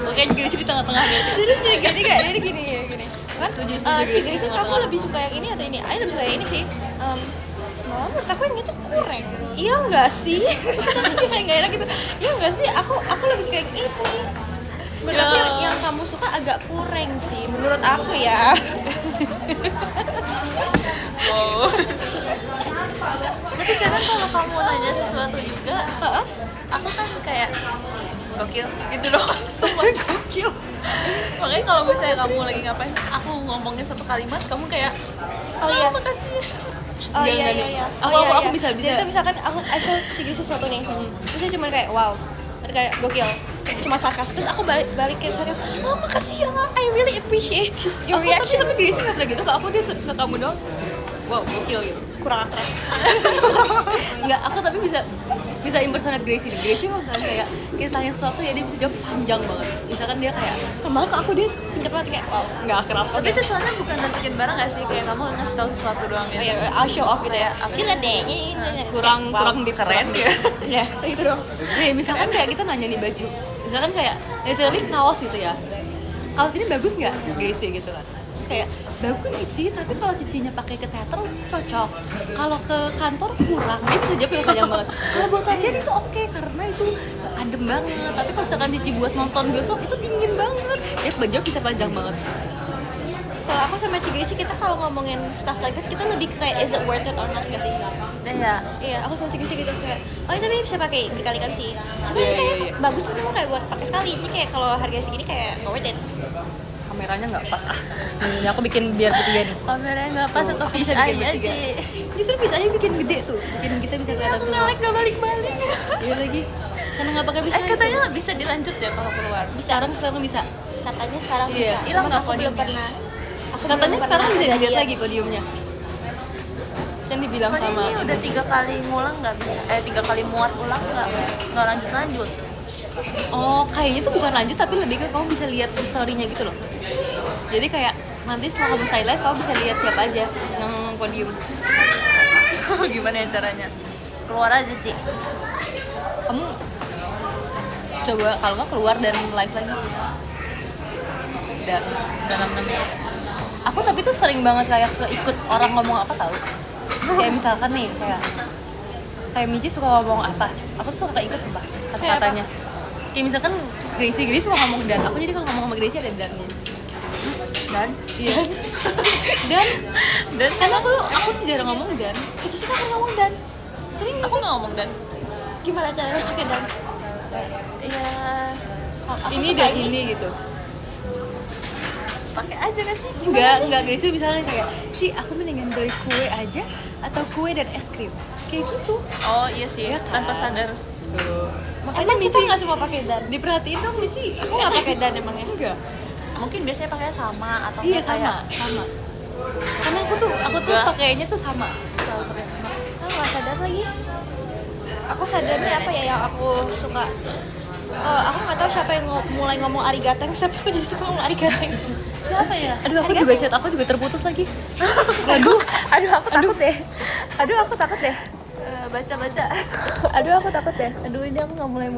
Makanya Gracie di tengah-tengah deh. jadi kayak gini kan Setuju, Ci Gracie Gracie kamu tengah-tengah. lebih suka yang ini atau ini? Aku lebih suka yang ini sih. Malah menurut aku yang itu kurang. Iya enggak sih? Tapi kayak nggak enak gitu. Iya enggak sih? Aku lebih suka yang ini. Menurut aku yang kamu suka agak kurang sih. Menurut aku ya. Wow. Tapi kadang kalau kamu nanya sesuatu juga, aku kan kayak gokil gitu doang. Semua gokil. Makanya kalau misalnya kamu lagi ngapain, terus aku ngomongnya satu kalimat, kamu kayak Oh iya. makasih ya. Oh Enggak, iya. enggak. Oh, Aku iya. bisa. Jadi tuh misalkan aku show Ci Gracie sesuatu nih. Terus dia cuma kayak wow. Terus kayak gokil. Cuma sarkas. Terus aku balikin sarkas. Oh makasih ya, I really appreciate your reaction. Tapi Gracie gak pernah gitu ke aku, dia ke kamu doang. wow gokil gitu. kurang akrab. Enggak, aku tapi bisa impersonate Gracie nih. Gracie kalau misalnya kayak kita tanya sesuatu ya dia bisa jawab panjang banget. Misalkan dia kayak Malah ke aku dia singkat banget kayak wow. nggak akrab. Tapi itu soalnya bukan nunjukin barang gak sih? Kayak kamu ngasih tahu sesuatu doang Oh gitu. ya, I'll show off gitu ya. Cila deh, kurang di Keren ya. Ya, gitu dong. Nih, misalkan kayak kita nanya nih baju. Misalkan kayak literally kaos gitu ya. Kaos ini bagus nggak? Gracie gitu kan. Terus kayak bagus Cici, tapi kalau Cicinya pakai ke teater cocok. Kalau ke kantor kurang. Dia bisa jawab yang panjang banget. Kalau buat kalian itu oke karena itu adem banget. Tapi kalau misalkan Cici buat nonton bioskop itu dingin banget. Dia jawab bisa panjang banget. Kalau aku sama Cigri sih kita kalau ngomongin stuff like that kita lebih ke kayak is it worth it or not gak sih? Iya. Iya, aku sama Cigri gitu kayak oh tapi bisa pakai berkali-kali sih. Cuma Iya, ini kayak iya. bagus tuh kayak buat pakai sekali. Jadi kayak kalau harga segini kayak nggak worth it. Kameranya nggak pas ah. Ini aku bikin biar bertiga nih. Kameranya nggak pas atau Aku fish bisa bikin eye bertiga. aja. Justru fish eye bikin gede tuh, bikin kita bisa kelihatan semua. Ngelek gak balik-balik. Iya lagi. Karena nggak pakai fish eye. Katanya bisa dilanjut ya kalau keluar. sekarang bisa. Katanya sekarang Iya. bisa. Hilang Cuman nggak aku belum podiumnya? pernah. Aku Katanya belum sekarang pernah bisa dilihat lihat. lagi podiumnya. Yang dibilang Soalnya sama ini udah 3 kali ngulang nggak bisa. 3 kali muat ulang nggak lanjut. Oh, kayaknya tuh bukan lanjut tapi lebih ke kamu bisa lihat story-nya gitu loh. Jadi kayak nanti setelah kamu selesai live kamu bisa lihat siapa aja yang podium. Gimana ya caranya? Keluar aja Ci. Kamu coba kalau nggak keluar dan live lagi. Udah. Dalam namanya. Aku tapi tuh sering banget kayak keikut orang ngomong apa tahu. Kayak misalkan nih kayak Michi suka ngomong apa, aku tuh suka keikut sumpah kata-katanya. Kayak misalkan Gracie suka ngomong dan, aku jadi kalau ngomong sama Gracie ada dannya. Dan Iya. dan karena aku tuh jarang ngomong dan. Cigri sih kan ngomong dan Sering aku nggak ngomong dan. gimana caranya pakai dan? Iya. Aku ini suka dan ini gitu. Pakai aja kan sih. Enggak Gracie misalnya kayak, "Ci, aku mendingan beli kue aja atau kue dan es krim." Kayak gitu. Oh iya sih. Iya kan? Tanpa sadar. Makanya Emang kita Michi nggak semua pakai dan? diperhatiin dong Michi. Aku nggak pakai dan emangnya. Enggak. Mungkin biasanya pakai sama atau Iya enggak sama. Karena aku tuh Juga. pakainya tuh sama. Aku nggak sadar lagi. Aku sadarnya apa ya yang aku suka. Aku nggak tahu siapa yang mulai ngomong arigateng, tapi aku jadi suka ngomong arigateng. Siapa ya? Aduh, aku juga chat, aku juga terputus lagi. Aduh, aku takut deh. Aduh, aku takut deh. Baca. Aduh, aku takut deh. Aduh ini aku nggak mulai.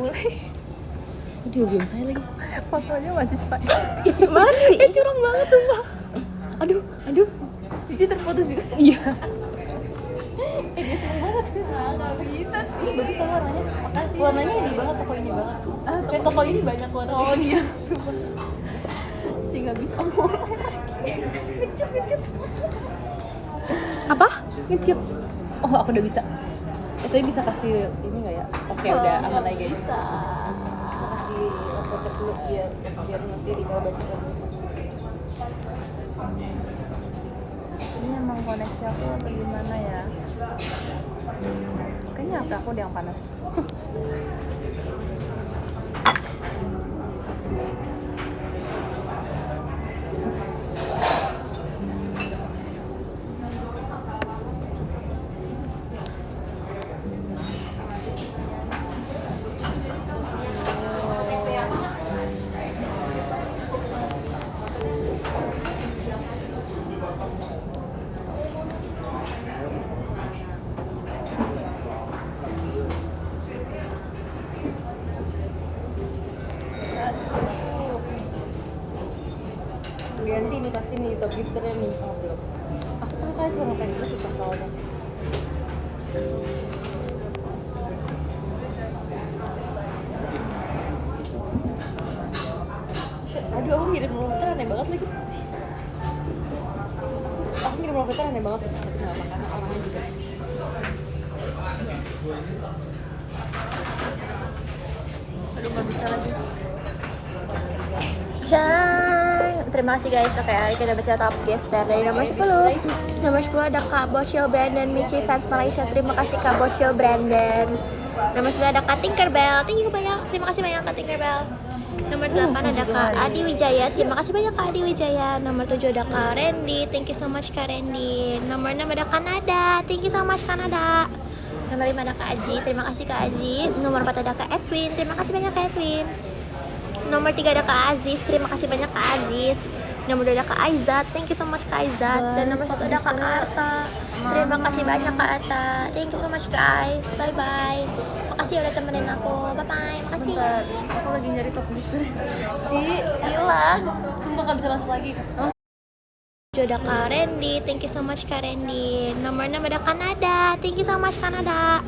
Aduh, belum saya lagi. Fotonya masih spaghetti. Masih. Curang banget sumpah. Aduh. Cici terputus juga. Iya. Nggak bisa. Ini bagus kan warnanya. Makasih. Warnanya ini banget, toko ini banget. Toko ini banyak warna. Oh iya. Cici nggak bisa mulai. Ngecut. Apa? Ngecut. Oh, aku udah bisa. Itu bisa kasih ini nggak ya? Oke, udah aman aja guys. Bisa. Kasih foto dulu biar nanti di bawah baca. Ini emang koneksi aku atau gimana ya? Kayaknya HP aku yang panas. Ganti nih pasti nih top gifternya nih. Oh, belum. Aku tahu kan suara pengen itu suka soalnya. Aduh, aku ngirim loveter aneh banget lagi. Aku ngirim loveter aneh banget tapi nggak apa karena orangnya juga. Aduh nggak bisa lagi. Terima kasih guys. Oke, kita baca top gifter dari nomor 10. Nomor 10 ada Kak Boshil Brandon Michi fans Malaysia. Terima kasih Kak Boshil Brandon. Nomor 9 ada Kak Tinkerbell. Terima kasih banyak Kak Tinkerbell. Nomor 8 ada Kak Adi Wijaya. Terima kasih banyak Kak Adi Wijaya. Nomor 7 ada Kak Randy. Thank you so much Kak Randy. Nomor 6 ada Kanada. Thank you so much Kanada. Nomor 5 ada Kak Aji. Terima kasih Kak Aji. Nomor 4 ada Kak Edwin. Terima kasih banyak Kak Edwin. Nomor 3 ada Kak Aziz. Terima kasih banyak Kak Aziz. Nomor 2 ada Kak Aizat. Thank you so much Kak Aizat. Dan nomor 1 ada Kak Arta. Terima kasih banyak Kak Arta. Thank you so much guys. Bye bye. Makasih udah temenin aku. Bye bye. Makasih. Bentar, aku lagi nyari top booster. Gila. Sumpah gak bisa masuk lagi. Ada Kak Randy, thank you so much Kak Randy. Nomor 6 ada Kanada, thank you so much Kanada.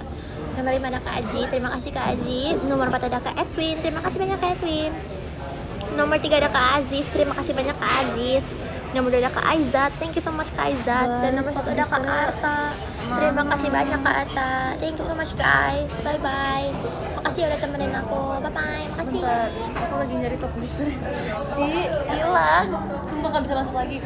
Nomor 5 ada Kak Aji, terima kasih Kak Aji. Nomor 4 ada Kak Edwin, terima kasih banyak Kak Edwin. Nomor 3 ada Kak Aziz, terima kasih banyak Kak Aziz. Nomor 2 ada Kak Aizat, thank you so much Kak Aizat. Dan nomor 1 ada Kak Arta, terima kasih banyak Kak Arta. Thank you so much guys, bye bye. Makasih udah temenin aku, bye bye. Makasih. Bentar, aku lagi nyari top booster. Gila. Sumpah gak bisa masuk lagi.